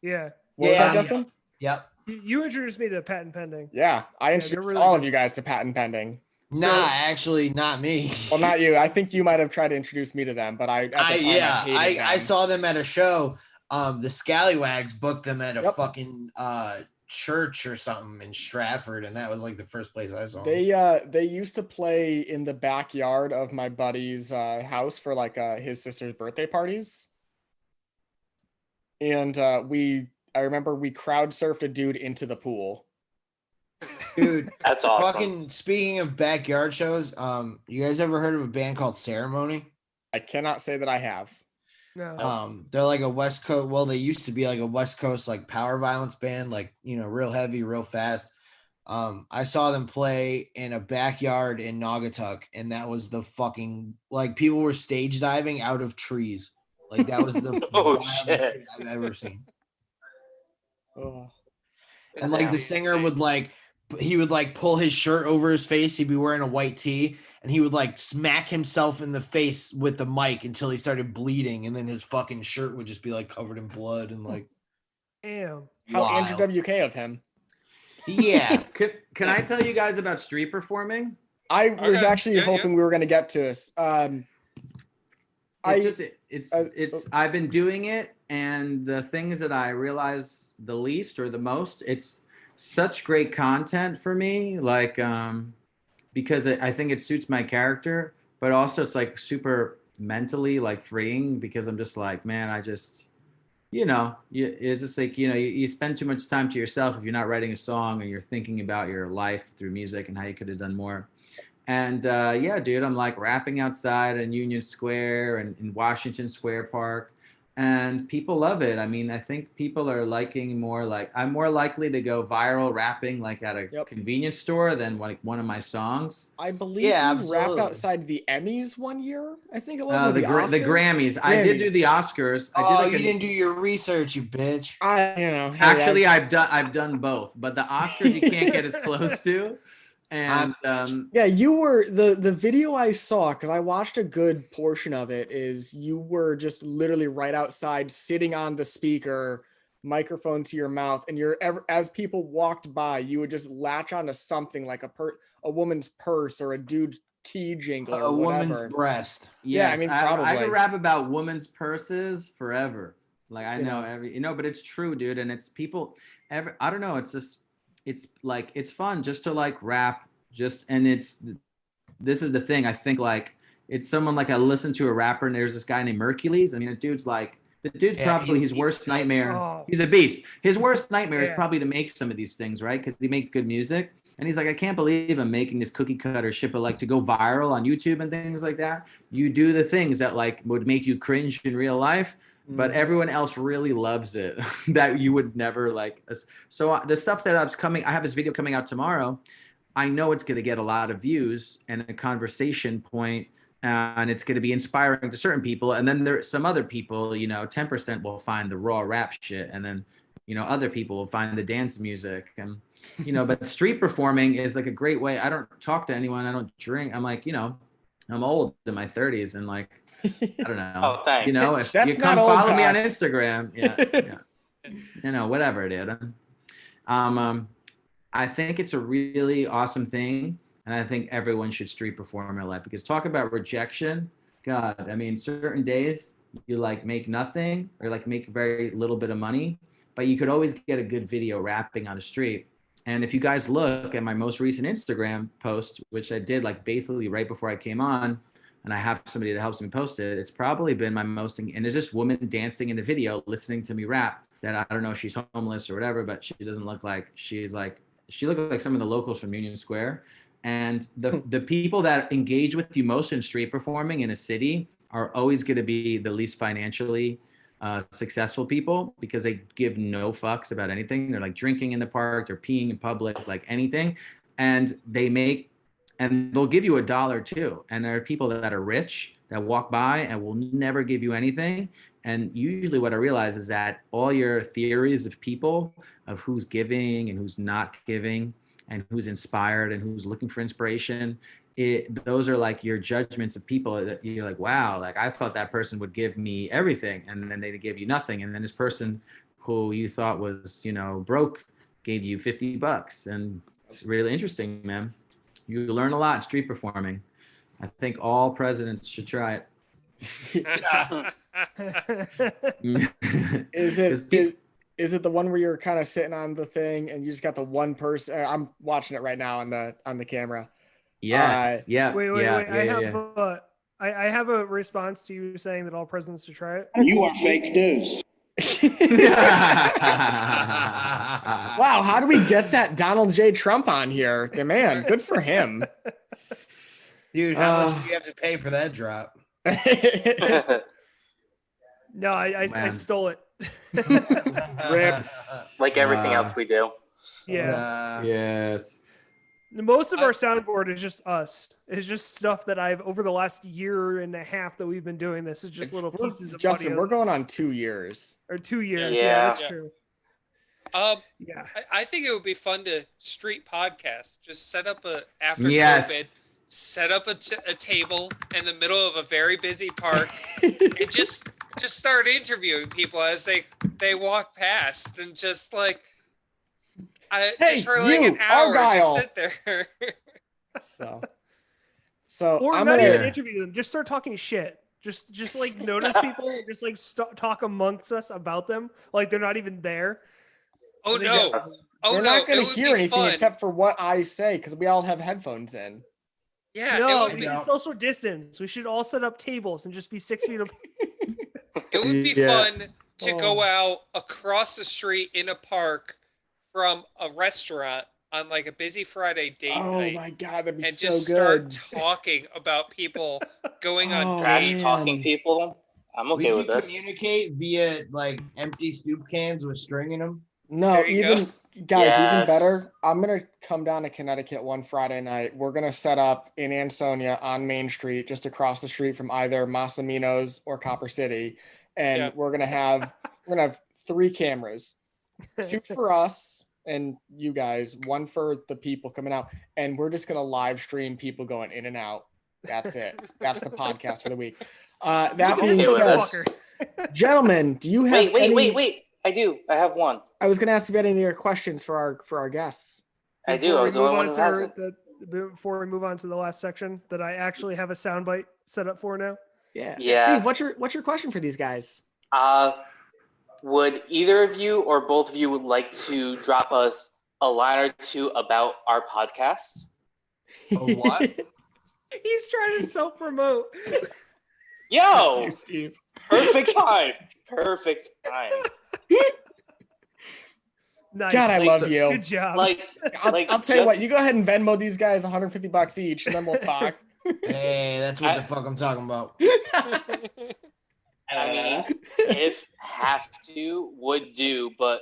Yeah. What was that, Yeah. Justin? Yep. You introduced me to patent pending. Yeah, I they're introduced really all of good. you guys to patent pending. Nah, actually, not me. Well, not you. I think you might have tried to introduce me to them, but at the time, I hated them. I saw them at a show. The Scallywags booked them at a Yep. fucking church or something in Stratford, and that was like the first place I saw them. They used to play in the backyard of my buddy's house for like his sister's birthday parties, and I remember we crowd surfed a dude into the pool. Dude, That's awesome. fucking speaking of backyard shows, you guys ever heard of a band called Ceremony? I cannot say that I have. No. They're like a West Coast, well, they used to be like a West Coast like power violence band, like, you know, real heavy, real fast. I saw them play in a backyard in Naugatuck, and that was the fucking, like, people were stage diving out of trees. Like, that was the Oh, wildest shit. shit I've ever seen. Oh. And like the singer would like, he would like pull his shirt over his face. He'd be wearing a white tee, and he would like smack himself in the face with the mic until he started bleeding, and then his fucking shirt would just be like covered in blood and like. Damn. How wild. Andrew WK of him. Yeah. Can I tell you guys about street performing? I was Okay, actually yeah, hoping we were going to get to this. It's I've been doing it, and the things that I realize the least or the most, it's such great content for me, like because I think it suits my character, but also it's like super mentally like freeing, because I'm just like, man, I just, you know, it's just like, you know, you spend too much time to yourself if you're not writing a song and you're thinking about your life through music and how you could have done more. And yeah, dude, I'm like rapping outside in Union Square and in Washington Square Park, and people love it. I mean, I think people are liking more, like, I'm more likely to go viral rapping like at a Yep. convenience store than like one of my songs. I believe Yeah, you rapped absolutely. outside the Emmys one year. I think it was. Oh, or the Oscars? Grammys. I did do the Oscars. I did Oh, like you an- didn't do your research, you bitch. Hey, Actually, I've done both, but the Oscars you can't get as close to. And yeah, you were the video I saw, because I watched a good portion of it, is you were just literally right outside sitting on the speaker, microphone to your mouth, and as people walked by, you would just latch onto something like a woman's purse or a dude's key jingle or A woman's whatever. breast. Yeah, I yes, mean, I probably. could rap about women's purses forever. Like, I You know know. but it's true, dude. And it's people I don't know. It's just, it's like, it's fun just to like rap and this is the thing. I think like it's someone, like I listened to a rapper, and there's this guy named Mercules. I mean, the dude's Yeah, probably he's his worst nightmare. Oh. He's a beast. His worst nightmare is Yeah. probably to make some of these things, right? Because he makes good music. And he's like, I can't believe I'm making this cookie cutter shit, but like to go viral on YouTube and things like that, you do the things that like would make you cringe in real life, but everyone else really loves it that you would never like. So the stuff that I have this video coming out tomorrow. I know it's going to get a lot of views and a conversation point, and it's going to be inspiring to certain people. And then there's some other people, you know, 10% will find the raw rap shit. And then, you know, other people will find the dance music. And, you know, but street performing is like a great way. I don't talk to anyone. I don't drink. I'm like, you know, I'm old in my 30s, and like, I don't know. Oh, thanks. You know, if That's you come not old follow to me on us. Instagram, yeah. You know, whatever, dude. I think it's a really awesome thing, and I think everyone should street perform in life, because talk about rejection. God, I mean, certain days you like make nothing or like make very little bit of money, but you could always get a good video rapping on the street. And if you guys look at my most recent Instagram post, which I did like basically right before I came on, and I have somebody that helps me post it, it's probably been my most, and there's this woman dancing in the video, listening to me rap, that I don't know if she's homeless or whatever, but she doesn't look like she looked like some of the locals from Union Square. And the people that engage with you most in street performing in a city are always going to be the least financially successful people, because they give no fucks about anything. They're like drinking in the park, they're peeing in public, like anything. And they'll give you $1 too. And there are people that are rich that walk by and will never give you anything. And usually what I realize is that all your theories of people, of who's giving and who's not giving, and who's inspired and who's looking for inspiration, those are like your judgments of people that you're like, wow, like I thought that person would give me everything, and then they give you nothing, and then this person who you thought was, you know, broke gave you $50, and it's really interesting, man. You learn a lot in street performing. I think all presidents should try it. Is 'Cause it is it the one where you're kind of sitting on the thing and you just got the one person? I'm watching it right now on the camera. Yes. Yeah. Wait, yeah, wait. yeah, I have a response to you saying that all presidents should try it. You are fake news. Wow, how do we get that Donald J. Trump on here? The man, good for him. Dude, how much do you have to pay for that drop? No, I Man. stole it. Rip. Like everything else we do. Yeah. Yes. Most of our soundboard is just us. It's just stuff that I've over the last year and a half that we've been doing this. Is just little pieces of Justin, audio. we're going on 2 years. Or 2 years. Yeah. Yeah, that's Yeah. true. Yeah. I think it would be fun to street podcast. Just set up after COVID, Yes. set up a table in the middle of a very busy park, and just start interviewing people as they walk past, and just like Hey, just for like you, an hour, Argyle. just sit there. So Or I'm not gonna. even interview them. Just start talking shit. Just like notice people. Just like talk amongst us about them. Like they're not even there. Oh I think no! that- Oh We're no! not going it to would hear be anything fun. except for what I say because we all have headphones in. Yeah, no, it we would should social distance. We should all set up tables and just be 6 feet apart. be Yeah. fun to go out across the street in a park from a restaurant on like a busy Friday date Oh night, my god, that'd be and so just good. start talking about people going on Oh, Trash dates. talking people. I'm okay we with can this. communicate via like empty soup cans with string in them. No, There you even guys, even Yes. better. I'm gonna come down to Connecticut one Friday night. We're gonna set up in Ansonia on Main Street, just across the street from either Massimino's or Copper City, and Yeah. we're gonna have 3 cameras, 2 for us and you guys, 1 for the people coming out, and we're just gonna live stream people going in and out. That's it. That's the podcast for the week. That I'm being okay with said, this. gentlemen, do you have Wait. I do. I have one. I was gonna ask if you had any other questions for our guests. I do. I was the only one who has it. Before we move on to the last section, that I actually have a soundbite set up for now. Yeah. Yeah. Steve, what's your question for these guys? Would either of you or both of you would like to drop us a line or two about our podcast? What? He's trying to self-promote. Yo, Steve. perfect time. Perfect time. Nice. God, I Like, love you. Good job. Like, I'll tell you just- what. You go ahead and Venmo these guys $150 each, and then we'll talk. Hey, that's what the fuck I'm talking about. I mean, if have to, would do, but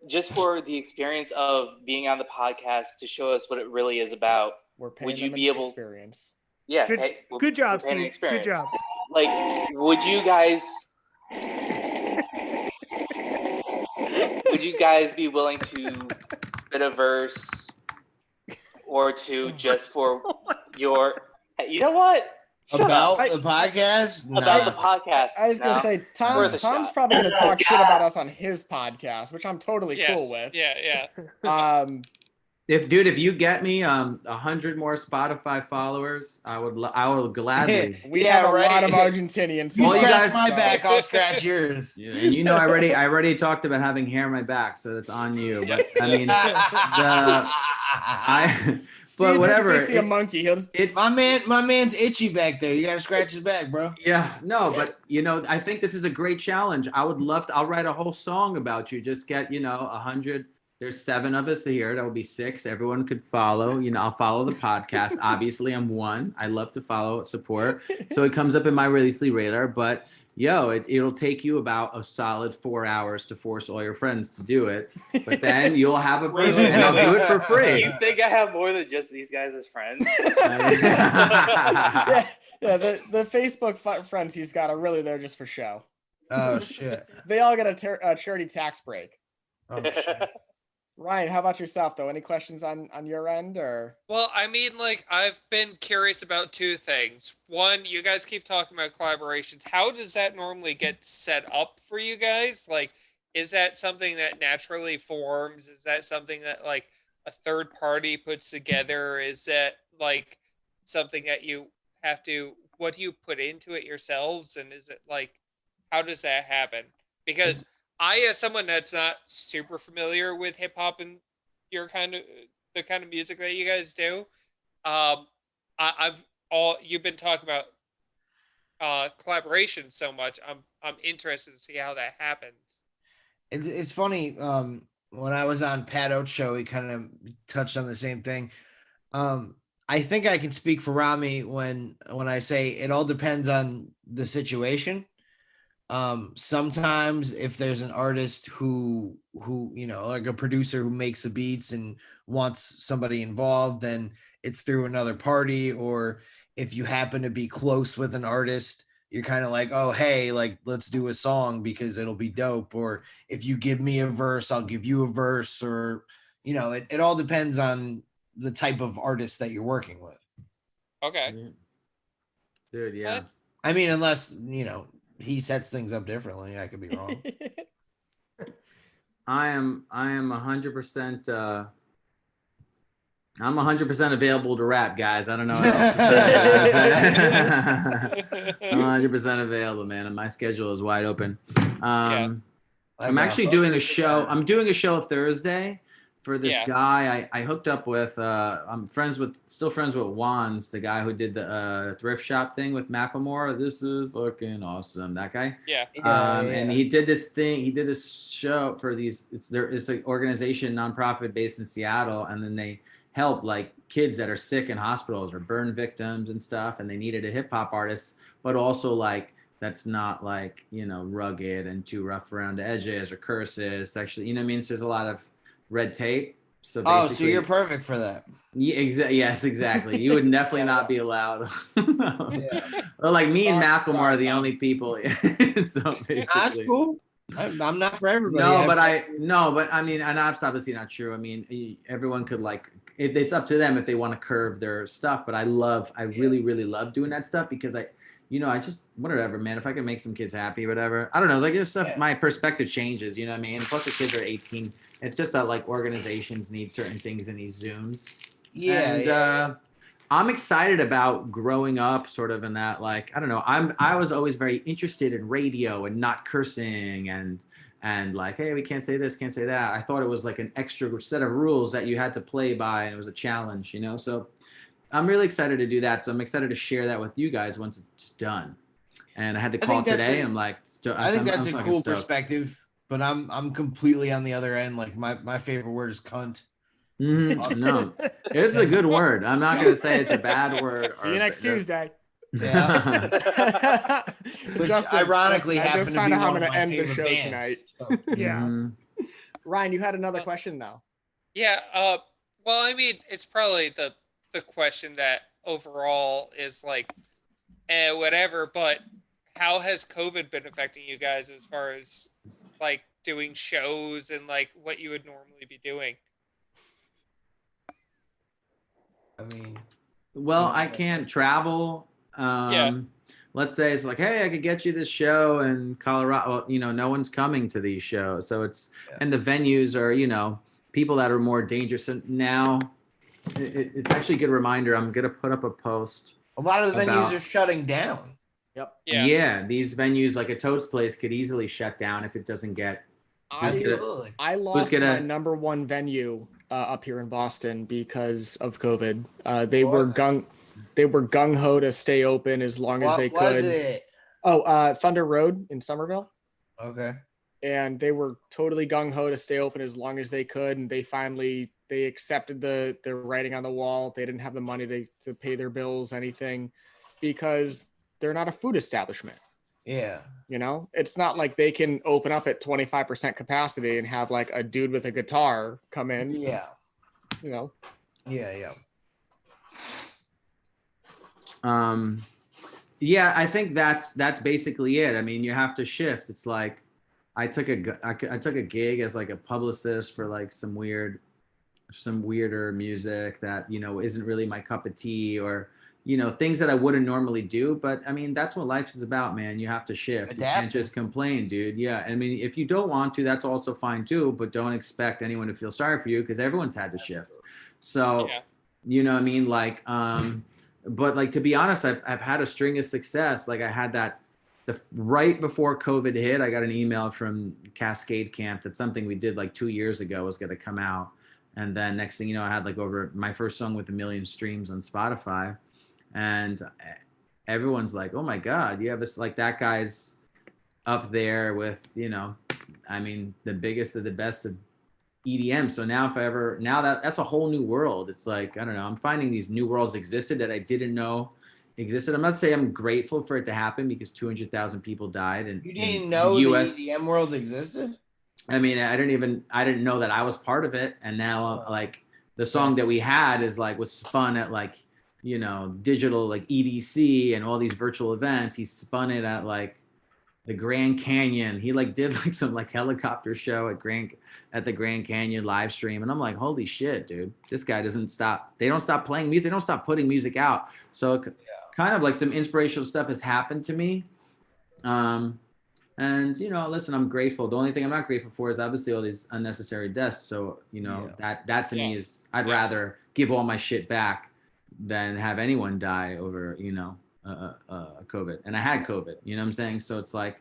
just for the experience of being on the podcast to show us what it really is about. We're paying Would you them be an able- experience. Yeah. Good- hey, good job, we're paying an Steve. Good experience. job. Like, would you guys be willing to spit a verse or two just for your? You know what? Shut About up. the podcast? About the Nah. podcast. I was gonna No. say Worth a Tom's shot. probably gonna talk shit about us on his podcast, which I'm totally Yes. cool with. Yeah. If you get me 100 more Spotify followers, I will gladly. We Yeah, have a right. lot of Argentinians. You Well, you scratch guys- my back, I'll scratch yours. Yeah, and you know, I already talked about having hair on my back, so it's on you. But I mean, but whatever. See a monkey. He'll just, It's my man's itchy back there. You gotta scratch his back, bro. yeah, no, but you know, I think this is a great challenge. I would love to. I'll write a whole song about you. Just get 100. There's 7 of us here. That would be 6. Everyone could follow. I'll follow the podcast. Obviously, I'm one. I love to follow, support. So it comes up in my releasely radar. But it'll take you about a solid 4 hours to force all your friends to do it. But then you'll have a version, and I'll do it for free. You think I have more than just these guys as friends? yeah, the Facebook friends he's got are really there just for show. Oh shit. They all get a charity tax break. Oh shit. Ryan, how about yourself though? Any questions on your end or? Well, I mean, like, I've been curious about two things. One, you guys keep talking about collaborations. How does that normally get set up for you guys? Like, is that something that naturally forms? Is that something that, like, a third party puts together? Is that, like, something that you have to, what do you put into it yourselves? And is it, like, how does that happen? Because I, as someone that's not super familiar with hip hop and your kind of the kind of music that you guys do, I've all you've been talking about collaboration so much. I'm interested to see how that happens. It's funny. When I was on Pat Oates' show, he kind of touched on the same thing. I think I can speak for Rami when I say it all depends on the situation. Sometimes if there's an artist who like a producer who makes the beats and wants somebody involved, then it's through another party. Or if you happen to be close with an artist, you're kind of like, oh, hey, like, let's do a song because it'll be dope. Or if you give me a verse, I'll give you a verse. Or, it all depends on the type of artist that you're working with. Okay. Dude, yeah. I mean, unless, he sets things up differently. I could be wrong. I am 100%. I'm 100% available to rap, guys. I don't know what else to say. I'm 100% available, man, and my schedule is wide open. I'm actually doing a show. I'm doing a show Thursday for this guy I hooked up with. I'm still friends with Wands, the guy who did the thrift shop thing with Macklemore. This is fucking awesome. That guy. Yeah. And he did this thing. He did this show for these. It's an organization, nonprofit based in Seattle, and then they help like kids that are sick in hospitals or burn victims and stuff. And they needed a hip hop artist, but also like that's not like rugged and too rough around the edges or curses. Actually, you know what I mean. So there's a lot of red tape. So so you're perfect for that. Yeah, yes, exactly. You would definitely not be allowed. Well, like me and Macklemore are the only people. So basically, that's cool. I'm not for everybody. But I mean, and that's obviously not true. I mean, everyone could like. It's up to them if they want to curve their stuff. But I really, really love doing that stuff because I just whatever, man. If I can make some kids happy, whatever. I don't know. Like this stuff, my perspective changes. You know what I mean? Plus the kids are 18. It's just that like organizations need certain things in these Zooms. I'm excited about growing up sort of in that, like, I don't know. I was always very interested in radio and not cursing and like, hey, we can't say this, can't say that. I thought it was like an extra set of rules that you had to play by and it was a challenge, So I'm really excited to do that. So I'm excited to share that with you guys once it's done. And I had to call today. I'm like, I think that's a cool perspective, but I'm completely on the other end. Like my favorite word is cunt. No, it's a good word. I'm not going to say it's a bad word. See you next Tuesday. Yeah. Which ironically happened to be how I'm one of going to my end the favorite show bands. tonight. So. Yeah. Ryan, you had another question though. Yeah. Well, I mean, it's probably the question that overall is like, whatever. But how has COVID been affecting you guys as far as like doing shows and like what you would normally be doing? I mean, well, I can't travel. Let's say it's like, hey, I could get you this show in Colorado. Well, no one's coming to these shows. So it's, and the venues are, people that are more dangerous. And now it's actually a good reminder. I'm going to put up a post. A lot of the venues are shutting down. Yep. Yeah. These venues like a Toast place could easily shut down if it doesn't get. Absolutely. I lost my number one venue up here in Boston because of COVID. They were gung ho to stay open as long as they could. What was it? Thunder Road in Somerville. Okay. And they were totally gung ho to stay open as long as they could, and they accepted the writing on the wall. They didn't have the money to pay their bills, anything, because they're not a food establishment. Yeah. It's not like they can open up at 25% capacity and have like a dude with a guitar come in. Yeah. Yeah. Yeah, I think that's basically it. I mean, you have to shift. It's like, I took a gig as like a publicist for like some weirder music that, you know, isn't really my cup of tea, or, you know, things that I wouldn't normally do. But I mean, that's what life is about, man. You have to shift. You can't just complain, dude. Yeah. I mean, if you don't want to, that's also fine too, but don't expect anyone to feel sorry for you, because everyone's had to shift. So, you know what I mean? Like, but like, to be honest, I've had a string of success. Like I had that, right before COVID hit, I got an email from Cascade Camp that something we did like 2 years ago was going to come out. And then next thing you know, I had like over my first song with 1 million streams on Spotify. And everyone's like, oh my God, you have this, like, that guy's up there with, you know, I mean, the biggest of the best of EDM. So now that's a whole new world. It's like, I don't know, I'm finding these new worlds existed that I didn't know existed. I'm not saying I'm grateful for it to happen, because 200,000 people died. And you didn't know the EDM world existed? I mean, I didn't know that I was part of it. And now like the song that we had was spun at like, you know, digital, like EDC and all these virtual events. He spun it at like the Grand Canyon. He like did like some like helicopter show at the Grand Canyon live stream. And I'm like, holy shit, dude, this guy doesn't stop. They don't stop playing music. They don't stop putting music out. So kind of like some inspirational stuff has happened to me. And, you know, listen, I'm grateful. The only thing I'm not grateful for is obviously all these unnecessary deaths. So, you know, that to me is, I'd rather give all my shit back than have anyone die over, you know, COVID. And I had COVID, you know what I'm saying? So it's like,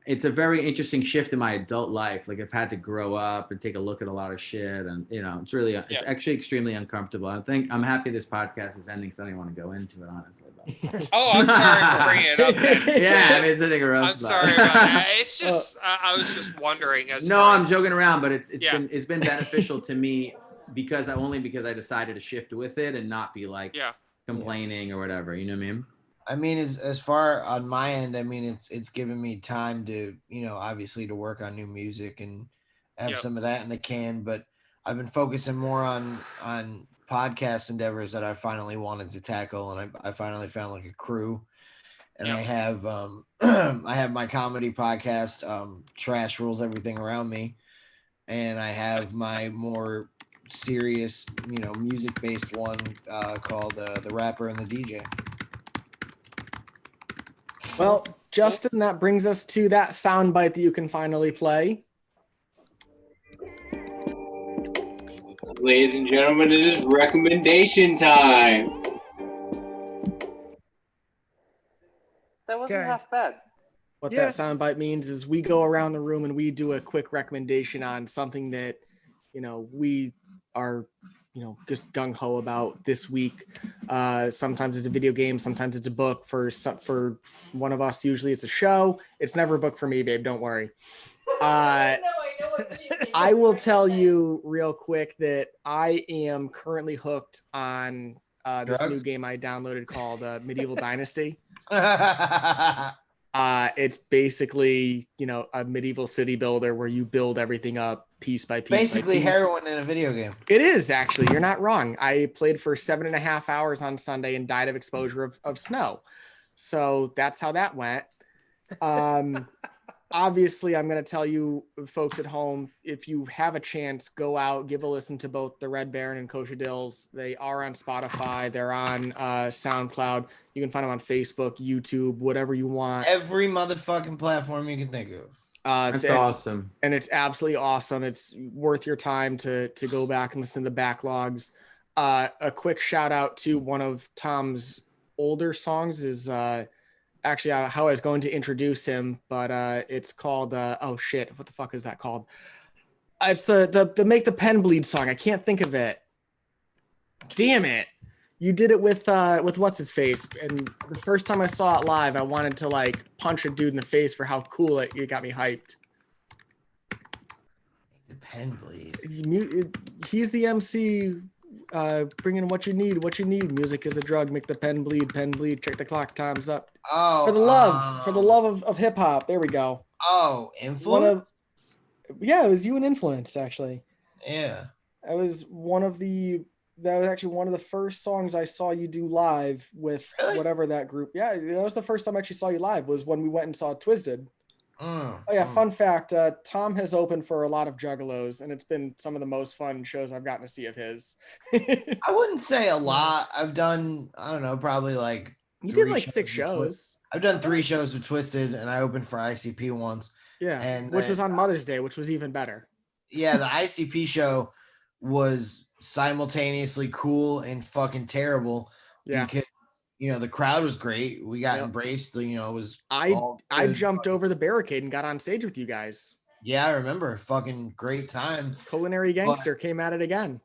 it's a very interesting shift in my adult life. Like I've had to grow up and take a look at a lot of shit, and you know, it's actually extremely uncomfortable. I'm happy this podcast is ending, because I don't want to go into it, honestly. Oh, I'm sorry for bringing it up then. Yeah, I mean, it's hitting a roast. I'm sorry about that. It's just, I was just wondering. I'm joking around, but it's been beneficial to me because I decided to shift with it and not be like complaining or whatever. You know what I mean? I mean, as far on my end, I mean, it's given me time to, you know, obviously to work on new music and have some of that in the can, but I've been focusing more on podcast endeavors that I finally wanted to tackle. And I finally found like a crew, and I have, I have my comedy podcast, Trash Rules Everything Around Me. And I have my more serious, you know, music based one, called, The Rapper and the DJ. Well, Justin, that brings us to that soundbite that you can finally play. Ladies and gentlemen, it is recommendation time. That wasn't half bad. What that soundbite means is we go around the room and we do a quick recommendation on something that, you know, we are, you know, just gung-ho about this week. Sometimes it's a video game, sometimes it's a book. For one of us, usually it's a show. It's never a book for me, babe, don't worry. I will tell you real quick that I am currently hooked on this new game I downloaded called Medieval Dynasty. It's basically, you know, a medieval city builder where you build everything up piece by piece. Basically heroin in a video game. It is, actually. You're not wrong. I played for 7.5 hours on Sunday and died of exposure of snow. So that's how that went. Obviously, I'm going to tell you folks at home, if you have a chance, go out, give a listen to both the Red Baron and Kosher Dills. They are on Spotify. They're on SoundCloud. You can find them on Facebook, YouTube, whatever you want. Every motherfucking platform you can think of. That's awesome. And it's absolutely awesome. It's worth your time to go back and listen to the backlogs. A quick shout out to one of Tom's older songs is actually how I was going to introduce him, but it's called oh shit, what the fuck is that called? It's the Make the Pen Bleed song. I can't think of it. Damn it. You did it with what's his face, and the first time I saw it live, I wanted to like punch a dude in the face for how cool it got me hyped. The Pen Bleed. He's the MC, bringing what you need. Music is a drug. Make the pen bleed. Check the clock. Time's up. Oh, for the love of hip hop. There we go. Oh, Influence. It was you and Influence, actually. Yeah. I was one of the that was actually one of the first songs I saw you do live with Really? whatever that group. Yeah, that was the first time I actually saw you live was when we went and saw Twisted. Oh yeah, fun fact, Tom has opened for a lot of Juggalos, and it's been some of the most fun shows I've gotten to see of his. I wouldn't say a lot. I've done, I don't know, probably like You did 3 like 6 with shows. I've done 3 shows with Twisted, and I opened for ICP once. Yeah, And which then- was on Mother's Day, which was even better. Yeah, the ICP show was simultaneously cool and fucking terrible. Yeah. Because, you know, the crowd was great. We got Yep. embraced. You know, it was. I all I good. jumped over the barricade and got on stage with you guys. Yeah, I remember. Fucking great time. Culinary Gangster came at it again.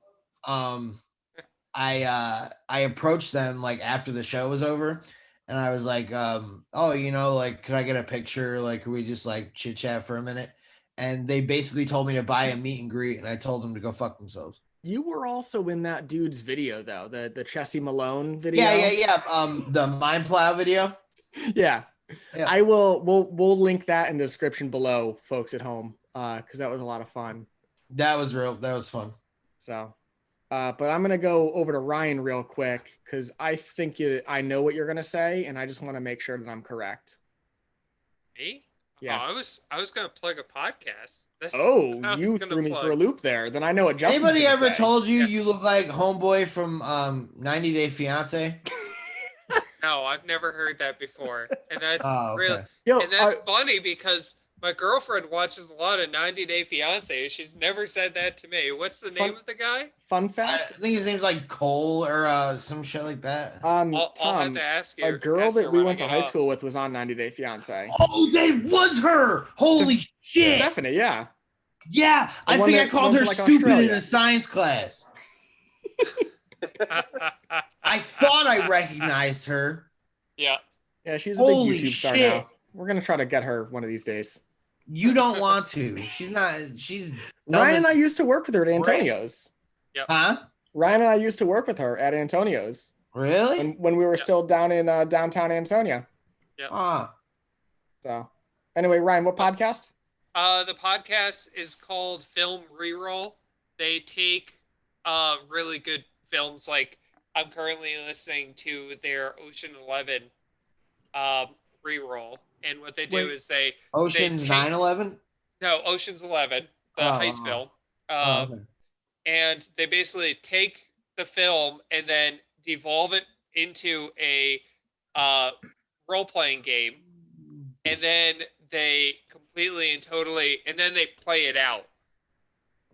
I approached them like after the show was over, and I was like, oh, you know, like, could I get a picture? Like, could we just like chit chat for a minute? And they basically told me to buy a meet and greet, and I told them to go fuck themselves. You were also in that dude's video though, the Chessie Malone video. Yeah. The Mind Plow video. Yeah. Yeah. I will we'll link that in the description below, folks at home, because that was a lot of fun. That was fun. So but I'm gonna go over to Ryan real quick because I think I know what you're gonna say, and I just want to make sure that I'm correct. Me? Yeah. Oh, I was gonna plug a podcast. That's Oh, what I was you gonna threw me plug. through a loop there. Then I know what Justin's Anybody gonna ever say. told you you look like Homeboy from 90 Day Fiance? No, I've never heard that before, and that's Oh, okay. really Yo, and that's funny because my girlfriend watches a lot of 90 Day Fiance. She's never said that to me. What's the name of the guy? Fun I fact. think his name's like Cole or some shit like that. I'll have Tom, to ask you. a girl ask her that we when I went to get high off. school with was on 90 Day Fiance. Oh, that was her! Holy shit! Stephanie, yeah. Yeah, I one think I that called went her to, like, stupid in Australia. a science class. I thought I recognized her. Yeah. Yeah, she's a big Holy YouTube star shit. now. We're gonna try to get her one of these days. You don't want to. She's not. She's dumb Ryan as- and I used to work with her at Antonio's. Huh? Ryan and I used to work with her at Antonio's Really? when we were still down in downtown Ansonia. Huh. So, anyway, Ryan, what podcast? The podcast is called Film Reroll. They take really good films. Like I'm currently listening to their Ocean 11 reroll, and what they do Wait. is they Ocean's take- 9/11. no Ocean's 11, the heist film. Okay. And they basically take the film and then devolve it into a role-playing game, and then they completely and totally, and then they play it out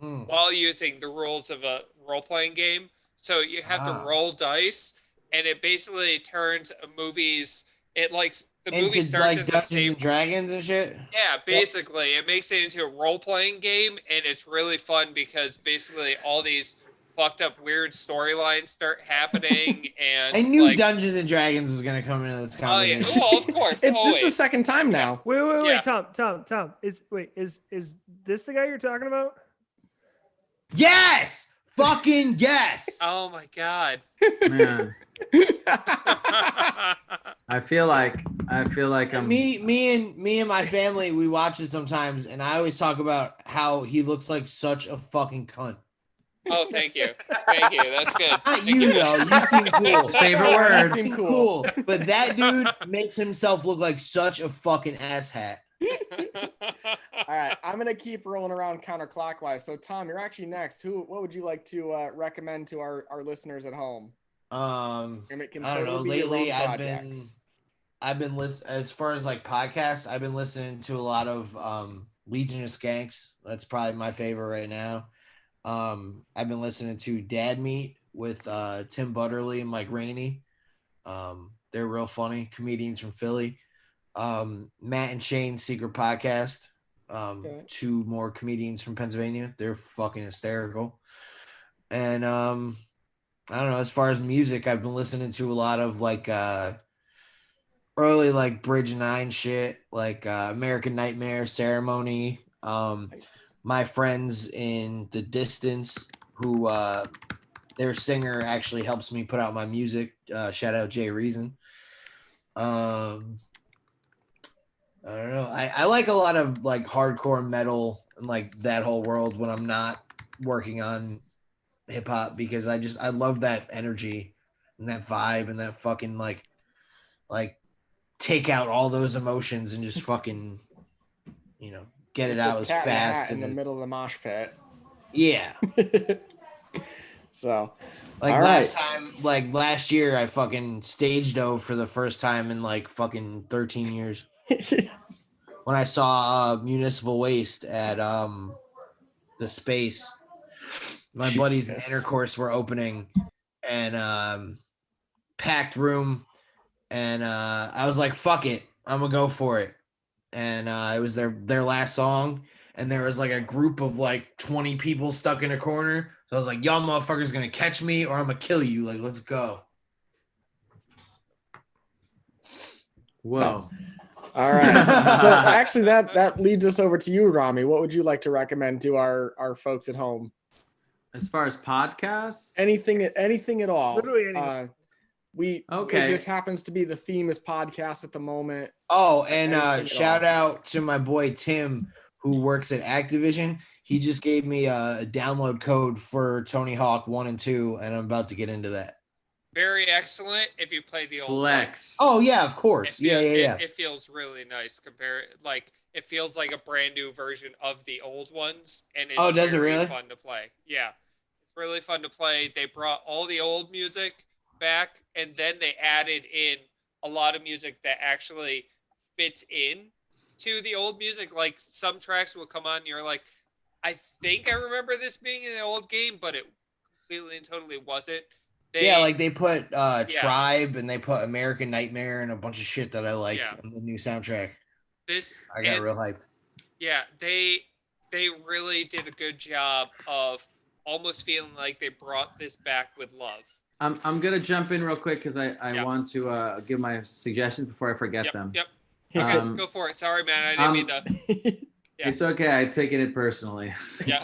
Mm. while using the rules of a role-playing game. So you have Ah. to roll dice, and it basically turns movies. It likes the movie Into starts like at the Dungeons same. and Dragons and shit. Yeah, basically, it makes it into a role-playing game, and it's really fun because basically all these fucked up weird storylines start happening, and I knew like, Dungeons and Dragons was gonna come into this oh yeah, conversation. well, of course, This is the always. second time now. Wait, Yeah. Tom. Is this the guy you're talking about? Yes, fucking yes. Oh my god. Man, I feel like I'm Me and my family, we watch it sometimes, and I always talk about how he looks like such a fucking cunt. Oh, thank you, thank you. That's good. Not you though. You seem cool. His favorite You word. seem You cool. cool, but that dude makes himself look like such a fucking asshat. All right, I'm gonna keep rolling around counterclockwise. So, Tom, you're actually next. What would you like to recommend to our listeners at home? And it can I don't know. totally be your Lately, own I've been listening as far as like podcasts. I've been listening to a lot of Legion of Skanks. That's probably my favorite right now. I've been listening to Dad Meat with Tim Butterly and Mike Rainey. They're real funny comedians from Philly. Matt and Shane's Secret Podcast. Okay. 2 more comedians from Pennsylvania. They're fucking hysterical. And I don't know, as far as music, I've been listening to a lot of like early like Bridge 9 shit, like American Nightmare, Ceremony, Nice. my friends in the distance who their singer actually helps me put out my music. Shout out Jay Reason. I don't know. I like a lot of like hardcore metal and like that whole world when I'm not working on hip hop because I love that energy and that vibe and that fucking like take out all those emotions and just fucking, get it Just a out as cat in a hat fast in the and middle of the mosh pit. yeah. So, Like all last year, I fucking stage dove for the first time in like fucking 13 years when I saw Municipal Waste at the Space. My buddies in Jesus. Intercourse were opening and packed room, and I was like, "Fuck it, I'm gonna go for it." And it was their last song, and there was like a group of like 20 people stuck in a corner. So I was like, "Y'all motherfuckers gonna catch me, or I'm gonna kill you." Like, let's go. Whoa. All right. So actually, that leads us over to you, Rami. What would you like to recommend to our folks at home? As far as podcasts, Anything at all. Literally anything. It just happens to be the theme is podcast at the moment. Oh, and Anything at shout all. out to my boy Tim, who works at Activision. He just gave me a download code for Tony Hawk 1 and 2, and I'm about to get into that. Very excellent if you play the old flex. Oh yeah, of course. It feels, Yeah. It feels really nice it feels like a brand new version of the old ones, and it's does it very really? fun to play. Yeah, it's really fun to play. They brought all the old music back, and then they added in a lot of music that actually fits in to the old music. Like some tracks will come on, and you're like, I think I remember this being in an old game, but it completely and totally wasn't. They put Tribe and they put American Nightmare and a bunch of shit that I like on the new soundtrack. I got real hyped. Yeah, they really did a good job of almost feeling like they brought this back with love. I'm gonna jump in real quick because I want to give my suggestions before I forget them. Yep. Okay, go for it. Sorry, man. I didn't mean to. Yeah. It's okay. I taken it personally. Yeah.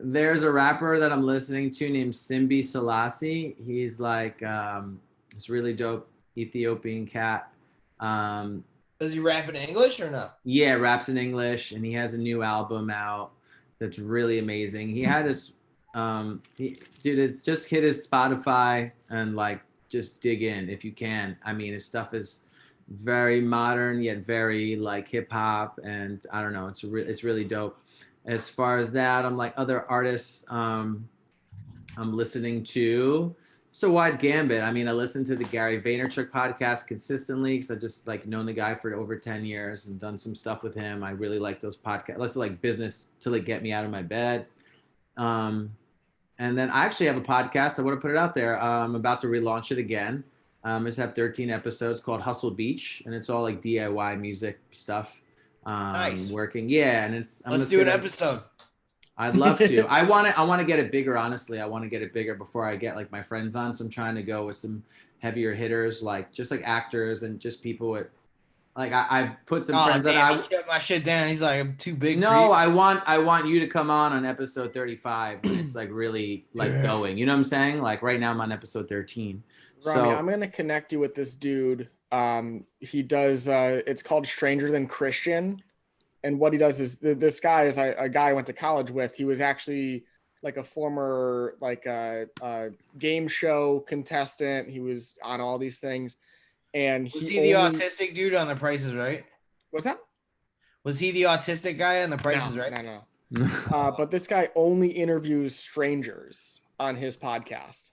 There's a rapper that I'm listening to named Simbi Selassie. He's like this really dope Ethiopian cat. Does he rap in English or no? Yeah, raps in English, and he has a new album out that's really amazing. He had this just hit his Spotify and like just dig in if you can. I mean, his stuff is very modern yet very like hip hop, and I don't know, it's really dope. As far as that, I'm like other artists I'm listening to. It's a wide gambit. I mean, I listen to the Gary Vaynerchuk podcast consistently because I just like known the guy for over 10 years and done some stuff with him. I really like those podcasts. Let's like business to like get me out of my bed. And then I actually have a podcast. I want to put it out there. I'm about to relaunch it again. I just have 13 episodes called Hustle Beach, and it's all like DIY music stuff. Nice. Working. Yeah, and Let's do an episode. I'd love to. I want to get it bigger. Honestly, I want to get it bigger before I get like my friends on. So I'm trying to go with some heavier hitters, like just like actors and just people with like I've put some friends that I shut my shit down. He's like, I'm too big. No, for you. I want you to come on episode 35 when it's like really like going. You know what I'm saying? Like right now I'm on episode 13. Rami, So I'm gonna connect you with this dude. He does it's called Stranger Than Christian, and what he does is this guy is a guy I went to college with. He was actually like a former like game show contestant. He was on all these things, and Was he the autistic dude on The Price is Right? What's that? Was he the autistic guy on The Price is Right? No. But this guy only interviews strangers on his podcast.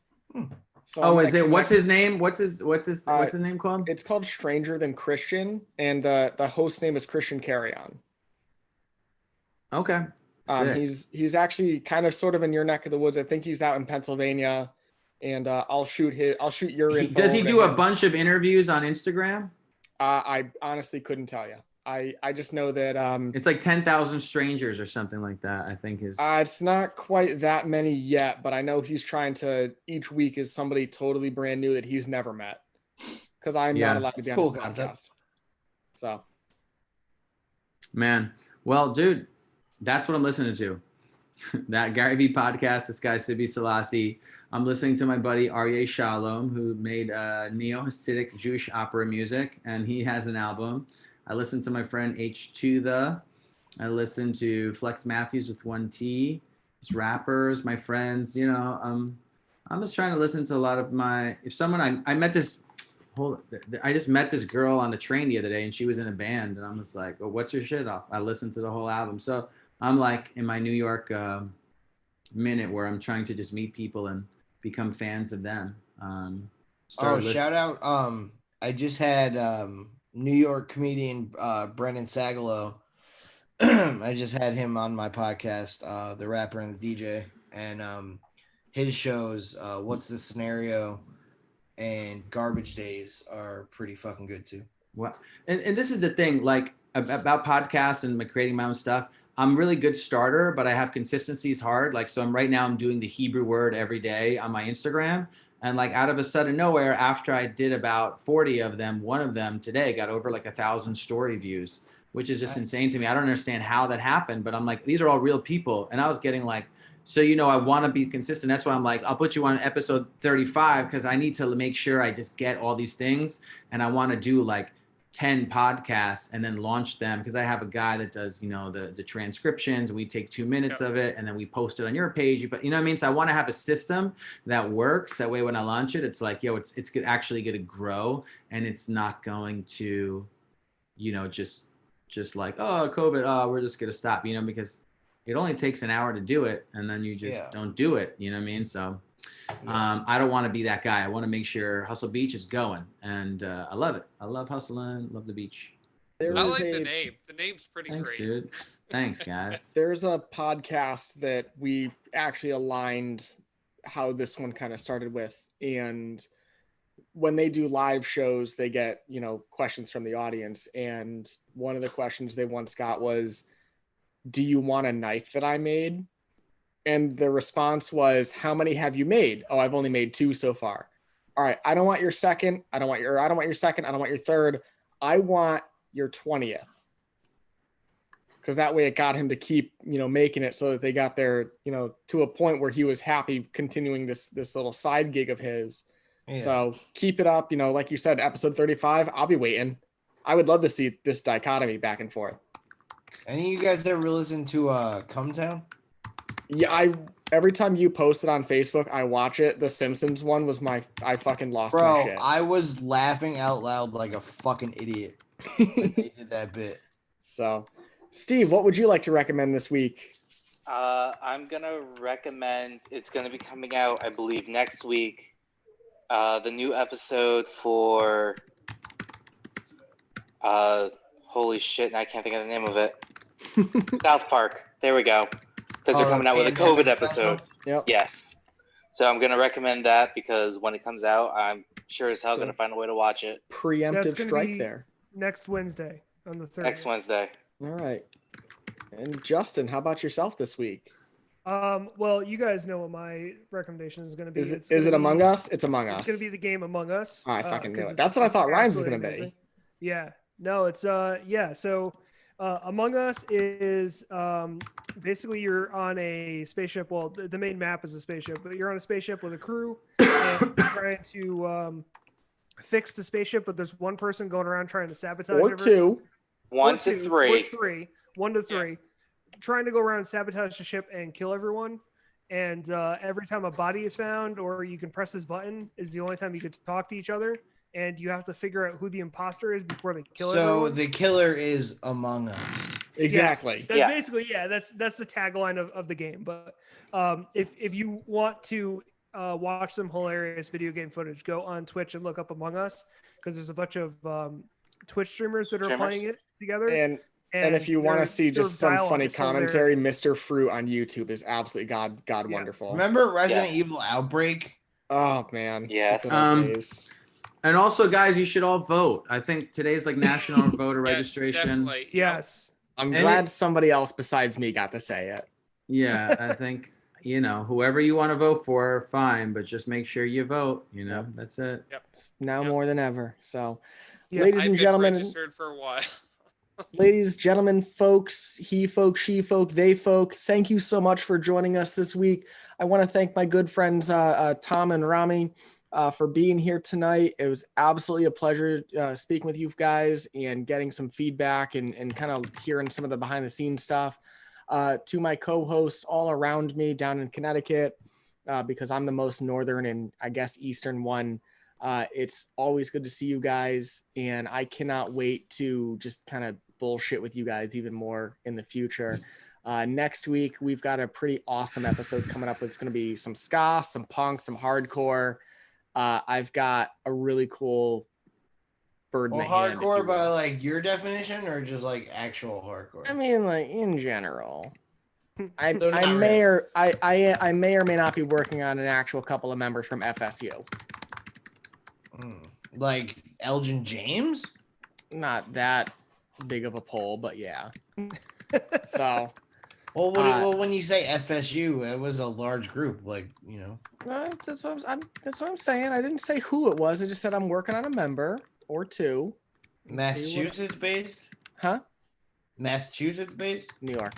So is it? What's his name? What's his name called? It's called Stranger Than Christian, and the host name is Christian Carrion. Okay. He's actually kind of sort of in your neck of the woods. I think he's out in Pennsylvania, and I'll shoot your info. Does he over do to a him. bunch of interviews on Instagram? I honestly couldn't tell you. I just know that It's like 10,000 strangers or something like that, I think is. it's not quite that many yet, but I know he's trying to. Each week is somebody totally brand new that he's never met, because I'm not allowed to be on cool his concept. podcast. So, Man, well, dude, that's what I'm listening to. That Gary Vee podcast, this guy Sibi Selassie. I'm listening to my buddy Aryeh Shalom, who made neo-Hasidic Jewish opera music, and he has an album. I listen to my friend H2 I listen to Flex Matthews with 1T. just rappers, my friends. You know, I'm just trying to listen to a lot of my. If someone I met this. I just met this girl on the train the other day, and she was in a band, and I'm just like, "Well, what's your shit off?" I listened to the whole album, so I'm like in my New York minute where I'm trying to just meet people and become fans of them. Shout out! I just had New York comedian Brendan Sagalow. I just had him on my podcast, the rapper and the DJ, and his shows, What's the Scenario, and Garbage Days are pretty fucking good too. Well, and this is the thing, like about podcasts and creating my own stuff. I'm really good starter, but I have consistency is hard. Like, so right now I'm doing the Hebrew word every day on my Instagram. And like out of a sudden nowhere, after I did about 40 of them, one of them today got over like 1,000 story views, which is just insane to me. I don't understand how that happened, but I'm like, these are all real people. And I was getting like, so, you know, I want to be consistent. That's why I'm like, I'll put you on episode 35 because I need to make sure I just get all these things. And I want to do like 10 podcasts and then launch them because I have a guy that does, you know, the transcriptions. We take 2 minutes of it and then we post it on your page. But you know what I mean? So I want to have a system that works. That way, when I launch it, it's like, yo, it's actually going to grow and it's not going to, you know, just like, oh, COVID, we're just going to stop, you know, because it only takes an hour to do it and then you just don't do it. You know what I mean? So I don't want to be that guy. I want to make sure Hustle Beach is going, and I love it. I love hustling, love the beach. I like the name. The name's pretty Thanks, great. dude. Thanks, guys. There's a podcast that we actually aligned how this one kind of started with. And when they do live shows, they get, you know, questions from the audience. And one of the questions they once got was, do you want a knife that I made? And the response was, how many have you made? Oh, I've only made 2 so far. All right. I don't want your second. I don't want your second. I don't want your third. I want your 20th. Because that way it got him to keep, you know, making it so that they got there, you know, to a point where he was happy continuing this little side gig of his. Yeah. So keep it up. You know, like you said, episode 35, I'll be waiting. I would love to see this dichotomy back and forth. Any of you guys ever listen to Come Town? Yeah, every time you post it on Facebook, I watch it. The Simpsons one was I fucking lost my shit. I was laughing out loud like a fucking idiot when they did that bit. So, Steve, what would you like to recommend this week? I'm gonna recommend. It's gonna be coming out, I believe, next week. The new episode for. Holy shit! I can't think of the name of it. South Park. There we go. Because they're coming out with a COVID episode. Yep. Yes. So I'm going to recommend that because when it comes out, I'm sure as hell going to find a way to watch it. Preemptive strike there. Next Wednesday on the 30th. Next Wednesday. All right. And Justin, how about yourself this week? Well, you guys know what my recommendation is going to be. Is it Among Us? It's Among Us. It's going to be the game Among Us. Oh, I fucking knew it. That's what I thought Rhymes was going to be. Yeah. No, it's So Among Us is basically you're on a spaceship. Well, the main map is a spaceship, but you're on a spaceship with a crew and you're trying to fix the spaceship. But there's one person going around trying to sabotage. Or two. One to three. One to three. Trying to go around and sabotage the ship and kill everyone. And every time a body is found, or you can press this button, is the only time you could talk to each other. And you have to figure out who the imposter is before they kill everyone. So the killer is Among Us. Exactly. Yes, that's basically, that's the tagline of the game. But if you want to watch some hilarious video game footage, go on Twitch and look up Among Us, because there's a bunch of Twitch streamers that are playing it together. And if you want to see just some funny commentary, Mr. Fruit on YouTube is absolutely God wonderful. Remember Resident Evil Outbreak? Oh man. Yes. And also, guys, you should all vote. I think today's like National Voter Registration. Definitely. Yes. I'm glad somebody else besides me got to say it. Yeah, I think, you know, whoever you want to vote for, fine, but just make sure you vote. You know, that's it. Yep. Now more than ever. So, Yeah. ladies I've and been gentlemen, registered for a while. ladies, gentlemen, folks, he folk, she folk, they folk, thank you so much for joining us this week. I want to thank my good friends Tom and Rami for being here tonight. It was absolutely a pleasure speaking with you guys and getting some feedback and kind of hearing some of the behind the scenes stuff. To my co-hosts all around me down in Connecticut, because I'm the most northern and I guess eastern one. It's always good to see you guys, and I cannot wait to just kind of bullshit with you guys even more in the future. Next week, we've got a pretty awesome episode coming up. It's going to be some ska, some punk, some hardcore. I've got a really cool bird in Well, the hand. if hardcore you by will. like your definition, or just like actual hardcore? I mean, like in general. I So not may really. I may or may not be working on an actual couple of members from FSU. Like Elgin James? Not that big of a poll, but yeah. So Well, well, when you say FSU, it was a large group, like, you know. that's what that's what I'm saying. I didn't say who it was. I just said I'm working on a member or two. Let's see what- Massachusetts based? Huh? Massachusetts based? New York.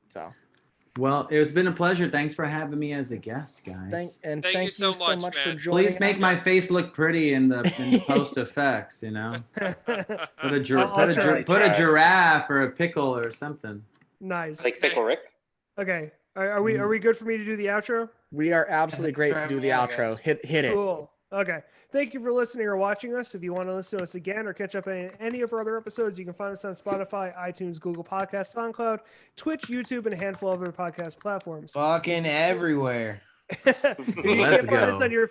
So Well, it's been a pleasure. Thanks for having me as a guest, guys. Thank you thank you so so much, much for man. joining Please make us. my face look pretty in the post effects. You know, put a I'll try. put a giraffe or a pickle or something. Nice. Like Pickle Rick. Okay. Are we good for me to do the outro? We are absolutely great to do the Yeah, outro. Hit it. Cool. Okay. Thank you for listening or watching us. If you want to listen to us again or catch up on any of our other episodes, you can find us on Spotify, iTunes, Google Podcasts, SoundCloud, Twitch, YouTube, and a handful of other podcast platforms. Fucking everywhere. You Let's can't find us go. on your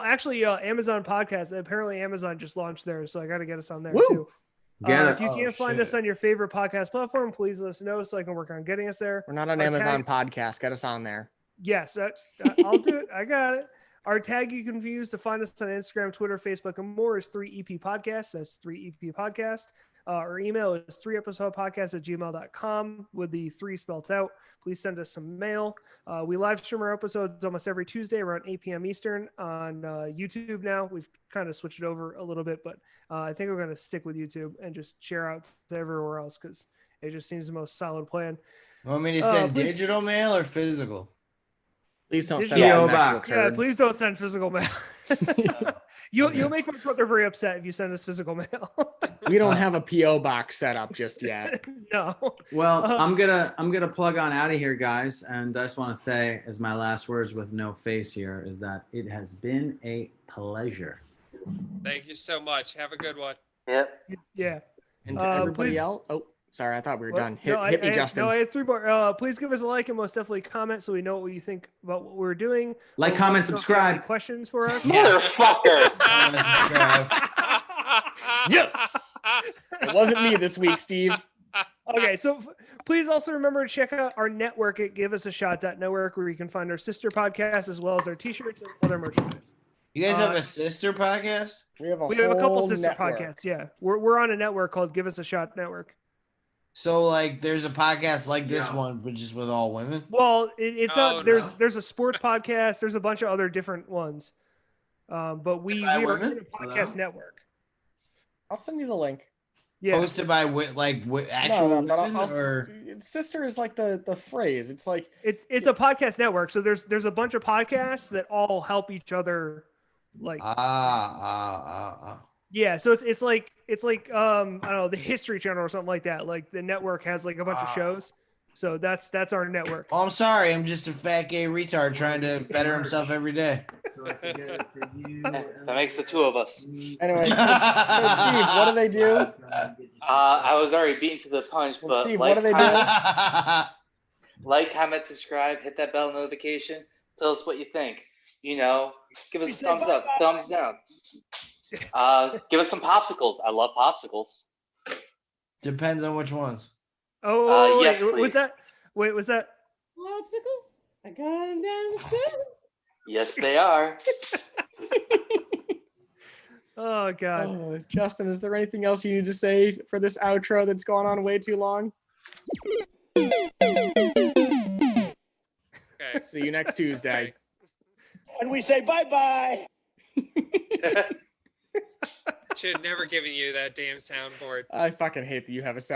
actually Amazon Podcast. Apparently Amazon just launched theirs, so I got to get us on there Woo! too. Get If it. you Oh, can't find us shit. on your favorite podcast platform, please let us know so I can work on getting us there. We're not on Our Amazon Podcast. Get us on there. Yes, I'll do it. I got it. Our tag you can use to find us on Instagram, Twitter, Facebook, and more is 3EP Podcast. That's 3EP Podcast. Our email is 3episodepodcast@gmail.com with the 3 spelled out. Please send us some mail. We live stream our episodes almost every Tuesday around 8 p.m. Eastern on YouTube now. We've kind of switched it over a little bit, but I think we're going to stick with YouTube and just share out to everywhere else because it just seems the most solid plan. Want me to send please- digital mail or physical? Please don't Did send you- us P.O. an actual box. Yeah, turd. please don't send physical mail. You'll make my brother very upset if you send us physical mail. We don't have a PO box set up just yet. No. Well, I'm gonna plug on out of here, guys, and I just want to say, as my last words with no face here, is that it has been a pleasure. Thank you so much. Have a good one. Yep. Yeah. And to everybody please- else, oh, sorry, I thought we were Well, done. Hit, no, hit me, I Justin. No, I had 3 more. Please give us a like and most definitely comment so we know what you think about what we're doing. Like, Let comment, us know if you have any subscribe. questions for us? Motherfucker. Yes! It wasn't me this week, Steve. Okay, so please also remember to check out our network at giveusashot.network where you can find our sister podcast as well as our t-shirts and other merchandise. You guys have Uh, a sister podcast? We have a couple whole sister network. podcasts. Yeah, we're on a network called Give Us a Shot Network. So like there's a podcast like this Yeah. one, but just with all women? Well, it's Oh, not. There's no. there's a sports podcast. There's a bunch of other different ones, but we By are women? in a podcast Hello? network. I'll send you the link. Yeah, Hosted by actual No, but women I'll- or sister is like the phrase. It's like it's a podcast network. So there's a bunch of podcasts that all help each other. Like yeah, so it's like I don't know, the History Channel or something like that. Like the network has like a bunch of shows. So that's our network. Oh, I'm sorry. I'm just a fat gay retard trying to better himself every day. So I can get it for you. That makes the two of us. anyway. So Steve, what do they do? I was already beaten to the punch, Well, but Steve, like, what do they do? like, comment, subscribe, hit that bell notification. Tell us what you think. You know, give us a thumbs up, thumbs down. Give us some popsicles. I love popsicles. Depends on which ones. Oh, yes, wait, was please. that? Wait, was that? Popsicle? I got him down the center. Yes, they are. Oh God. Justin, is there anything else you need to say for this outro that's gone on way too long? Okay. See you next Tuesday. And we say bye-bye. Should have never given you that damn soundboard. I fucking hate that you have a sound.